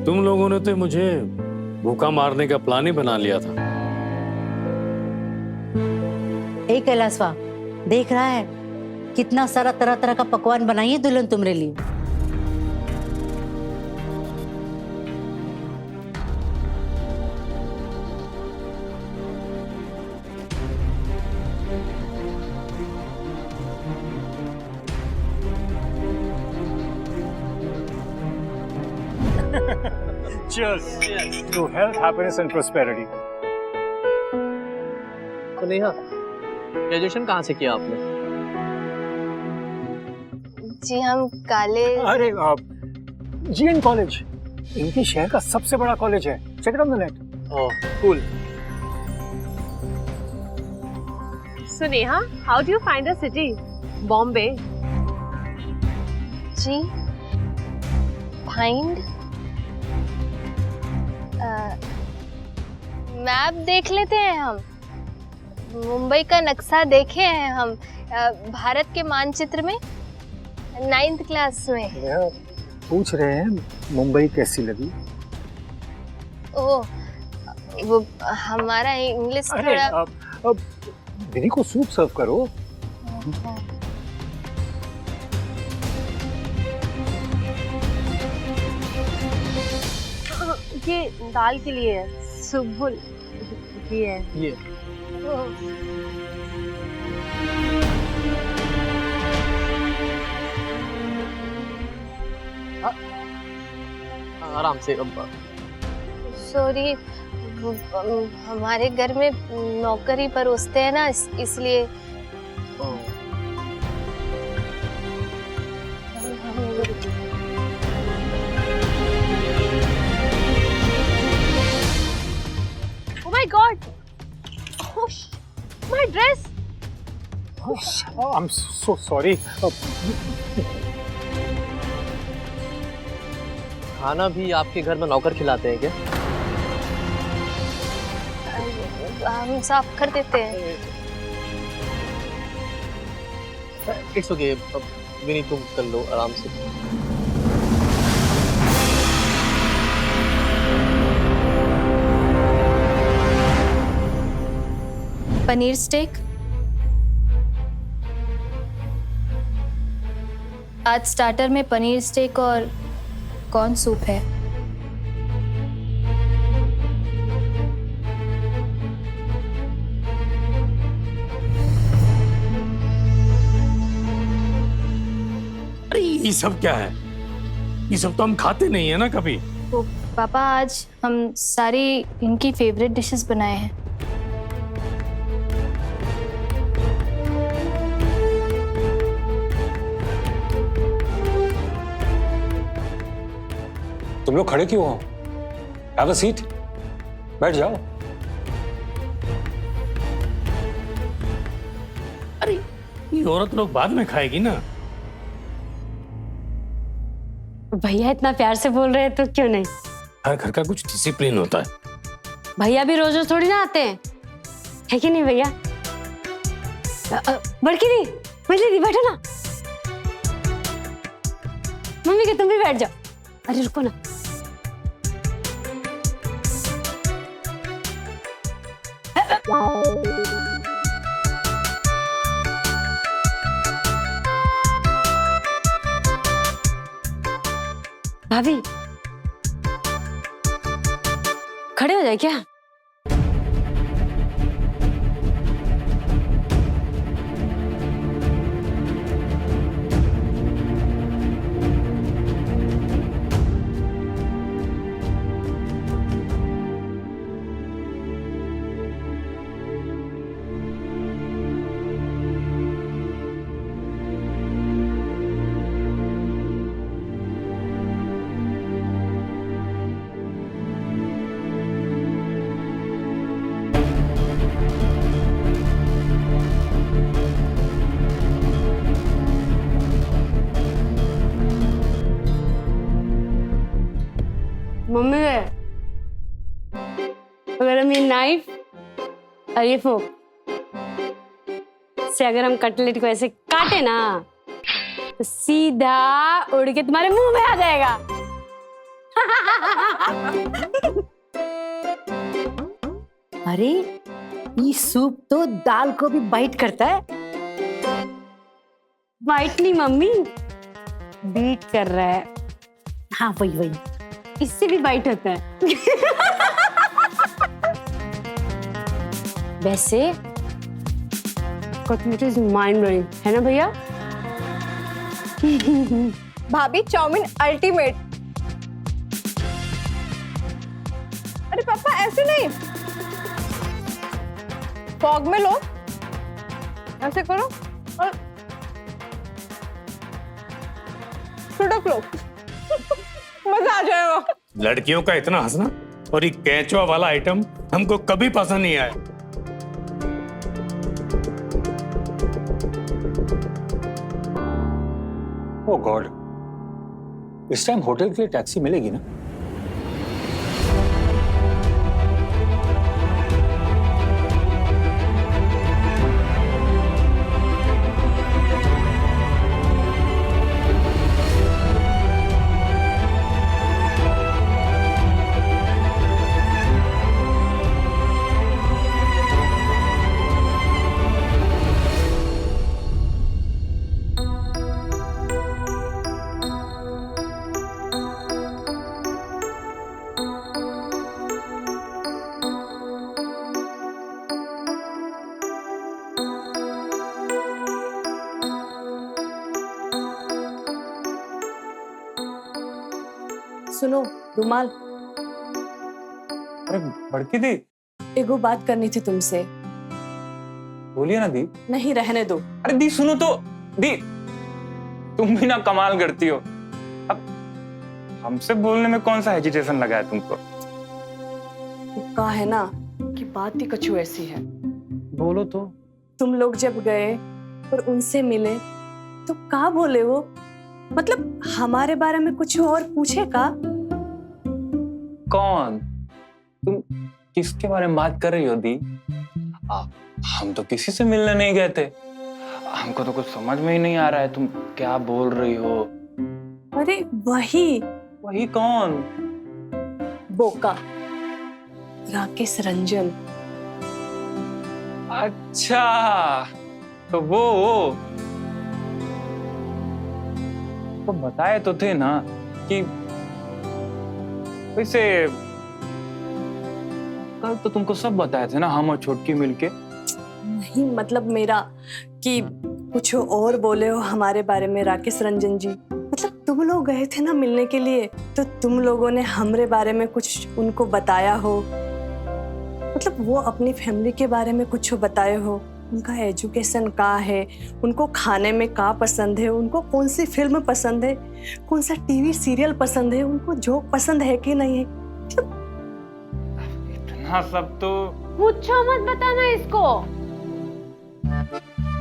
[SPEAKER 1] तुम लोगों ने तो मुझे भूखा मारने का प्लान ही बना लिया था।
[SPEAKER 4] ए कैलाशवा, देख रहा है कितना सारा तरह तरह का पकवान बनाई है दुल्हन तुम्हारे लिए।
[SPEAKER 5] Cheers to health, happiness and prosperity.
[SPEAKER 10] तो नेहा, ग्रेजुएशन कहाँ से किया आपने?
[SPEAKER 8] जी हम कॉलेज।
[SPEAKER 5] अरे जीएन कॉलेज, इनके शहर का सबसे बड़ा कॉलेज है। Check it on the net.
[SPEAKER 10] Oh, cool.
[SPEAKER 6] So Neha, how do you find the city? Bombay.
[SPEAKER 8] जी फाइंड मैप देख लेते हैं हम। मुंबई का नक्शा देखे हैं हम भारत के मानचित्र में 9th क्लास में।
[SPEAKER 5] पूछ रहे हैं मुंबई कैसी लगी?
[SPEAKER 8] ओह, वो हमारा इंग्लिश थोड़ा।
[SPEAKER 5] अब दीदी को सूप सर्व करो।
[SPEAKER 6] ये दाल के लिए है, सुबुल ये है।
[SPEAKER 10] ये आराम से।
[SPEAKER 8] सॉरी, हमारे घर में नौकरी परोसते हैं ना, इसलिए।
[SPEAKER 6] Oh my God! Push my dress.
[SPEAKER 5] I'm so sorry.
[SPEAKER 10] खाना भी आपके घर में नौकर खिलाते हैं क्या?
[SPEAKER 8] हम साफ कर देते हैं।
[SPEAKER 10] इट्स ओके, विनी तुम कर लो आराम से।
[SPEAKER 8] पनीर स्टेक। आज स्टार्टर में पनीर स्टेक और कॉर्न सूप है।
[SPEAKER 1] अरे ये सब क्या है? ये सब तो हम खाते नहीं है ना कभी।
[SPEAKER 8] तो पापा आज हम सारी इनकी फेवरेट डिशेस बनाए हैं।
[SPEAKER 5] तुम लोग खड़े क्यों हो? हैव अ सीट, बैठ जाओ।
[SPEAKER 1] अरे ये औरत लोग बाद में खाएगी ना।
[SPEAKER 7] भैया इतना प्यार से बोल रहे हैं तो क्यों नहीं?
[SPEAKER 1] हर घर का कुछ डिसिप्लिन होता है।
[SPEAKER 7] भैया भी रोज रोज थोड़ी ना आते हैं, है कि नहीं भैया? बड़की दी, मछली दी, बैठो ना। मम्मी के तुम भी बैठ जाओ। अरे रुको ना। भाभी खड़े हो जाए क्या? मम्मी अगर हम ये नाइफ और ये फोक से अगर हम कटलेट को ऐसे काटे ना तो सीधा उड़ के तुम्हारे मुंह में आ जाएगा।
[SPEAKER 4] अरे ये सूप तो दाल को भी बाइट करता है।
[SPEAKER 7] बाइट नहीं मम्मी, बीट कर रहा है।
[SPEAKER 4] हाँ वही वही,
[SPEAKER 7] इससे भी बाइट होता है। वैसे कटलेट इज माइंड ब्लोइंग, है ना भैया?
[SPEAKER 8] भाभी चाउमीन अल्टीमेट। अरे पापा ऐसे नहीं, फॉग में लो, ऐसे करो और छुटक लो। मजा आ जाएगा।
[SPEAKER 1] लड़कियों का इतना हंसना और ये केंचुआ वाला आइटम हमको कभी पसंद नहीं आया।
[SPEAKER 5] ओ गॉड, इस टाइम होटल के लिए टैक्सी मिलेगी ना?
[SPEAKER 6] सुनो रुमाल,
[SPEAKER 13] अरे बड़की दी,
[SPEAKER 6] एगो बात करनी थी तुमसे।
[SPEAKER 13] बोलिए ना दी।
[SPEAKER 6] नहीं रहने दो।
[SPEAKER 13] अरे दी सुनो तो। दी तुम भी ना कमाल करती हो। अब हमसे बोलने में कौन सा हेजिटेशन लगा है तुमको?
[SPEAKER 6] कहा है ना कि बात ही कछु ऐसी है।
[SPEAKER 13] बोलो तो।
[SPEAKER 6] तुम लोग जब गए और उनसे मिले तो क्या बोले वो? मतलब हमारे बारे में कुछ और पूछे का?
[SPEAKER 13] कौन? तुम किसके बारे में बात कर रही हो दी? हम तो किसी से मिलने नहीं गए थे। हमको तो कुछ समझ में ही नहीं आ रहा है तुम क्या बोल रही हो।
[SPEAKER 6] अरे वही।
[SPEAKER 13] वही कौन?
[SPEAKER 6] बोका, राकेश रंजन।
[SPEAKER 13] अच्छा तो वो तो बताए तो थे ना कि वैसे कल तो तुमको सब बताए थे ना, हम और छोटकी मिलके।
[SPEAKER 6] नहीं मतलब मेरा कि कुछ और बोले हो हमारे बारे में राकेश रंजन जी। मतलब तुम लोग गए थे ना मिलने के लिए, तो तुम लोगों ने हमारे बारे में कुछ उनको बताया हो। मतलब वो अपनी फैमिली के बारे में कुछ बताए हो, उनका एजुकेशन का है, उनको खाने में क्या पसंद है, उनको कौन सी फिल्म पसंद है, कौन सा टीवी सीरियल पसंद है, उनको जोक पसंद है कि नहीं है।
[SPEAKER 13] इतना सब तो
[SPEAKER 7] पूछो मत, बताना इसको।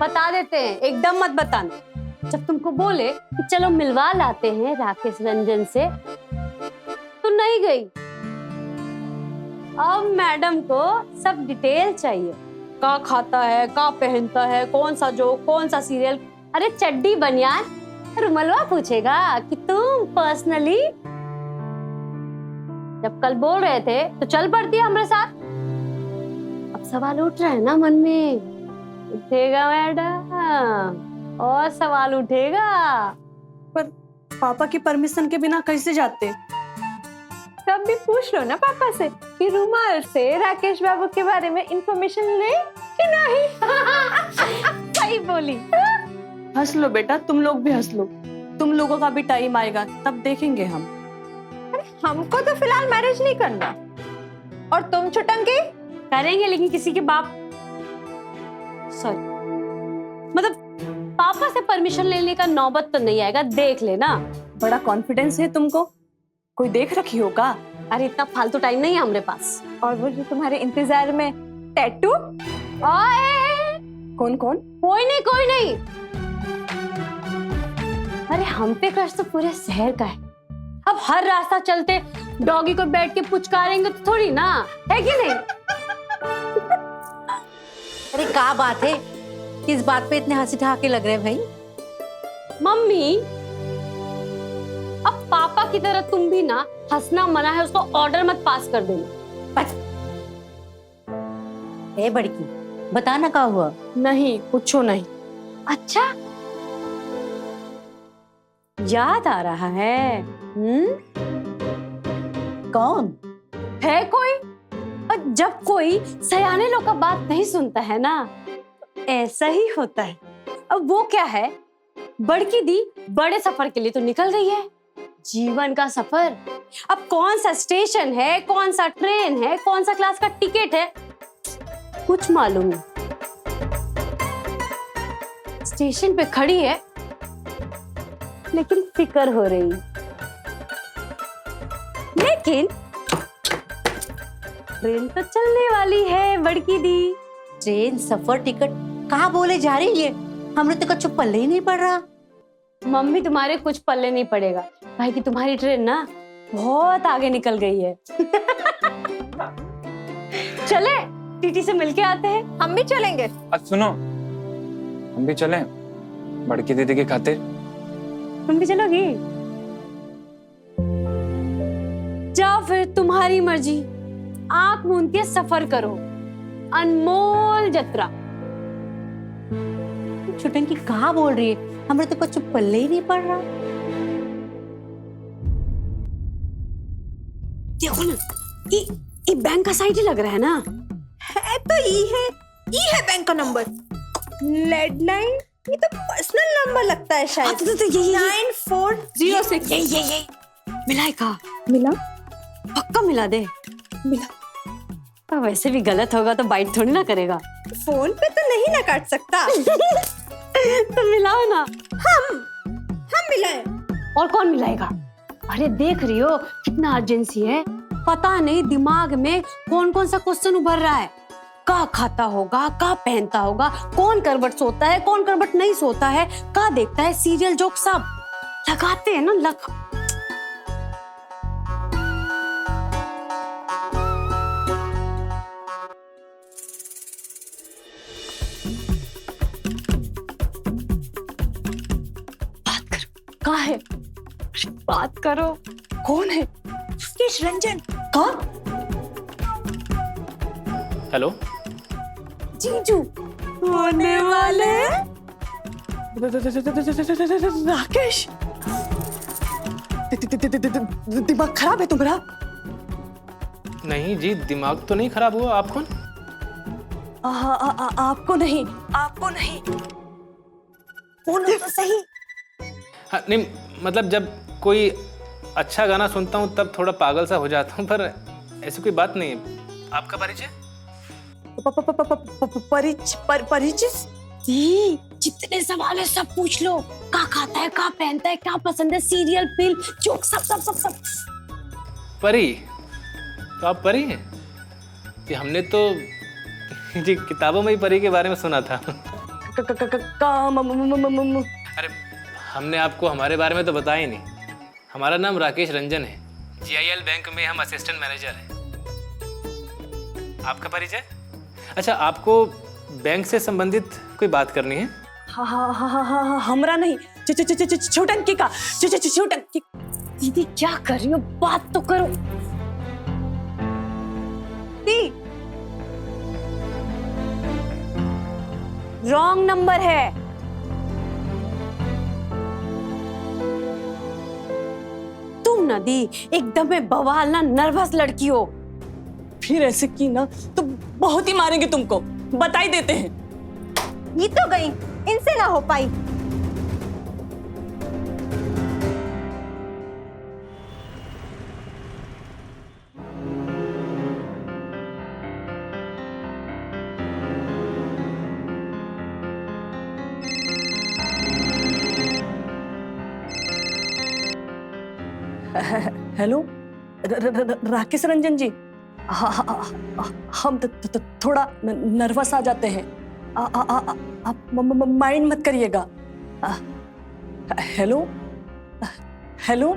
[SPEAKER 7] बता देते हैं, एकदम मत बताना। जब तुमको बोले कि चलो मिलवा लाते हैं राकेश रंजन से, तो नहीं गई। अब मैडम को सब डिटेल चाहिए, क्या खाता है, क्या पहनता है, कौन सा जोक, कौन सा सीरियल। अरे चड्डी बनियान रुमलवा पूछेगा कि तुम पर्सनली जब कल बोल रहे थे तो चल पड़ती है हमारे साथ। अब सवाल उठ रहा है ना मन में। उठेगा मैडम, और सवाल उठेगा।
[SPEAKER 6] पर पापा की परमिशन के बिना कैसे जाते?
[SPEAKER 8] तब भी पूछ लो ना पापा से कि रुमाल से राकेश बाबू के बारे में इंफॉर्मेशन ले कि नहीं।
[SPEAKER 7] सही बोली।
[SPEAKER 6] हंस लो बेटा, तुम लोग भी हंस लो। तुम लोगों का भी टाइम आएगा, तब देखेंगे हम।
[SPEAKER 8] अरे हमको तो फिलहाल मैरिज नहीं करना। और तुम छुटंकी?
[SPEAKER 7] करेंगे, लेकिन किसी के बाप, सॉरी मतलब पापा से परमिशन लेने का नौबत तो नहीं आएगा, देख लेना।
[SPEAKER 6] बड़ा कॉन्फिडेंस है तुमको, कोई देख रखी हो का?
[SPEAKER 7] अरे इतना फालतू टाइम नहीं है हमारे पास।
[SPEAKER 8] और वो जो तुम्हारे इंतजार में टैटू?
[SPEAKER 6] कौन कौन?
[SPEAKER 7] कोई नहीं, कोई नहीं। अरे हम पे क्रश तो पूरे शहर का है। अब हर रास्ता चलते डॉगी को बैठ के पुचकारेंगे तो थोड़ी ना, है कि नहीं?
[SPEAKER 4] अरे क्या बात है, किस बात पे इतने हंसी ठहाके लग रहे हैं भाई?
[SPEAKER 7] मम्मी, अब पापा की तरह तुम भी ना हंसना मना है, उसको ऑर्डर मत पास कर देना।
[SPEAKER 4] ए बड़की, बता ना क्या हुआ?
[SPEAKER 6] नहीं, कुछ नहीं।
[SPEAKER 7] अच्छा, याद आ रहा है।
[SPEAKER 4] कौन
[SPEAKER 7] है कोई? और जब कोई सयाने लोग का बात नहीं सुनता है ना, ऐसा ही होता है। अब वो क्या है, बड़की दी बड़े सफर के लिए तो निकल गई है। जीवन का सफर, अब कौन सा स्टेशन है, कौन सा ट्रेन है, कौन सा क्लास का टिकट है, कुछ मालूम नहीं। स्टेशन पे खड़ी है लेकिन फिक्र हो रही। लेकिन ट्रेन तो चलने वाली है बड़की दी।
[SPEAKER 4] ट्रेन सफर टिकट कहाँ बोले जा रही है? हमने तो कच्चू पल्ले ही नहीं पड़ रहा।
[SPEAKER 7] मम्मी, तुम्हारे कुछ पल्ले नहीं पड़ेगा भाई कि तुम्हारी ट्रेन ना बहुत आगे निकल गई है। चले टीटी से मिलके आते हैं।
[SPEAKER 8] हम भी चलेंगे।
[SPEAKER 13] आज सुनो, हम भी चलें बड़की दीदी की खातिर।
[SPEAKER 7] तुम भी चलोगी? जाओ फिर, तुम्हारी मर्जी। आंख मूंद के सफर करो, अनमोल जत्रा।
[SPEAKER 4] छुटंकी कहाँ बोल रही है? हमने तो कच्चू पल्ले ही नहीं पड़ रहा।
[SPEAKER 7] देखो ना, ये बैंक का साइड ही लग रहा है ना।
[SPEAKER 8] है तो ये है बैंक का नंबर। लैंडलाइन, ये तो पर्सनल नंबर लगता है शायद।
[SPEAKER 7] तो यही
[SPEAKER 8] 9406।
[SPEAKER 7] ये मिला का?
[SPEAKER 8] मिला?
[SPEAKER 7] पक्का मिला दे।
[SPEAKER 8] मिला।
[SPEAKER 7] वैसे भी गलत होगा तो बाइट थोड़ी ना करेगा।
[SPEAKER 8] फोन पे तो नहीं ना काट सकता।
[SPEAKER 7] तो मिलाओ ना।
[SPEAKER 8] हम मिलाएं।
[SPEAKER 7] और कौन मिलाएगा? अरे देख रही हो कितना अर्जेंसी है। पता नहीं दिमाग में कौन कौन सा क्वेश्चन उभर रहा है। का खाता होगा, का पहनता होगा, कौन करवट सोता है, कौन करवट नहीं सोता है, का देखता है सीरियल जोक, सब लगाते हैं ना लग। कहाँ है? बात करो। कौन है?
[SPEAKER 8] राकेश रंजन।
[SPEAKER 7] कौन?
[SPEAKER 14] हेलो
[SPEAKER 8] जीजू
[SPEAKER 6] होने वाले। राकेश, दिमाग खराब है तुम्हारा?
[SPEAKER 14] नहीं जी, दिमाग तो नहीं खराब हुआ। आप कौन?
[SPEAKER 6] आपको नहीं, आपको नहीं।
[SPEAKER 8] बोलो तो सही।
[SPEAKER 14] हाँ, नहीं मतलब जब कोई अच्छा गाना सुनता हूँ तब थोड़ा पागल सा हो जाता हूँ, पर ऐसी कोई बात नहीं है। आपका परिचय?
[SPEAKER 6] परिचय?
[SPEAKER 7] जितने सवाल है सब पूछ लो। क्या खाता है, क्या पहनता है, क्या पसंद है, सीरियल, फिल्म, जोक, सब सब सब सब।
[SPEAKER 14] परी? तो आप परी हैं? कि हमने तो जी किताबों में ही परी के बारे में सुना था। अरे हमने आपको हमारे बारे में तो बताया ही नहीं। हमारा नाम राकेश रंजन है। GIL बैंक में हम असिस्टेंट मैनेजर हैं। आपका परिचय? अच्छा, आपको बैंक से संबंधित कोई बात करनी है?
[SPEAKER 6] हाँ, हमरा नहीं, छोटंकी का। छोटंकी।
[SPEAKER 7] दीदी क्या कर रही हो? बात तो करो। रॉन्ग नंबर है। तुम ना दी एकदम में बवाल ना नर्वस लड़की हो।
[SPEAKER 6] फिर ऐसे की ना तो बहुत ही मारेंगे तुमको, बता ही देते हैं।
[SPEAKER 8] ये तो गई, इनसे ना हो पाई।
[SPEAKER 6] हेलो, राकेश रंजन जी। हम थोड़ा नर्वस आ जाते हैं, आप माइंड मत करिएगा। Hello hello.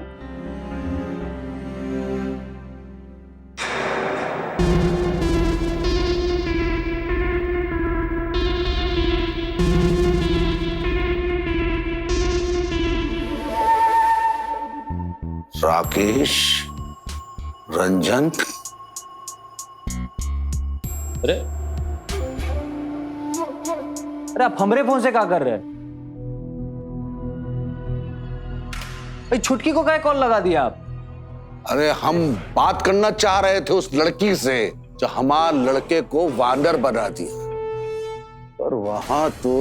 [SPEAKER 12] राकेश, रंजन।
[SPEAKER 9] अरे अरे आप हमारे फोन से क्या कर रहे हैं? भाई छुटकी को क्या कॉल लगा दिया आप?
[SPEAKER 12] अरे हम बात करना चाह रहे थे उस लड़की से जो हमारे लड़के को वानर बना दिया, पर वहां तो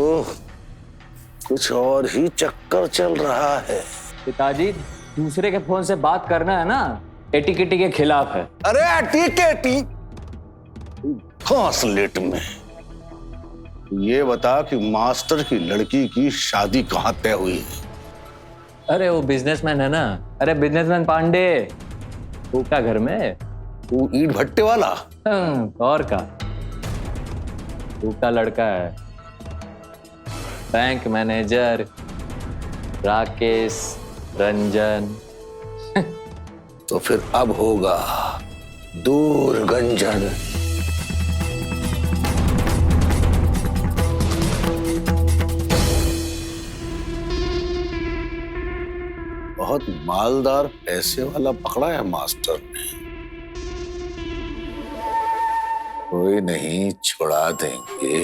[SPEAKER 12] कुछ और ही चक्कर चल रहा है।
[SPEAKER 9] पिताजी, दूसरे के फोन से बात करना है ना, एटिकेटी के खिलाफ है।
[SPEAKER 12] अरे एटिकेटी ट्रांसलेट में ये बता कि मास्टर की लड़की की शादी कहाँ तय हुई है?
[SPEAKER 9] अरे वो बिजनेसमैन है ना, अरे बिजनेसमैन पांडे, वो का घर में,
[SPEAKER 12] वो ईंट भट्टे वाला।
[SPEAKER 9] और का, वो का लड़का है, बैंक मैनेजर राकेश रंजन।
[SPEAKER 12] तो फिर अब होगा दूर गंजन। बहुत मालदार पैसे वाला पकड़ा है मास्टर ने। कोई नहीं, छुड़ा देंगे।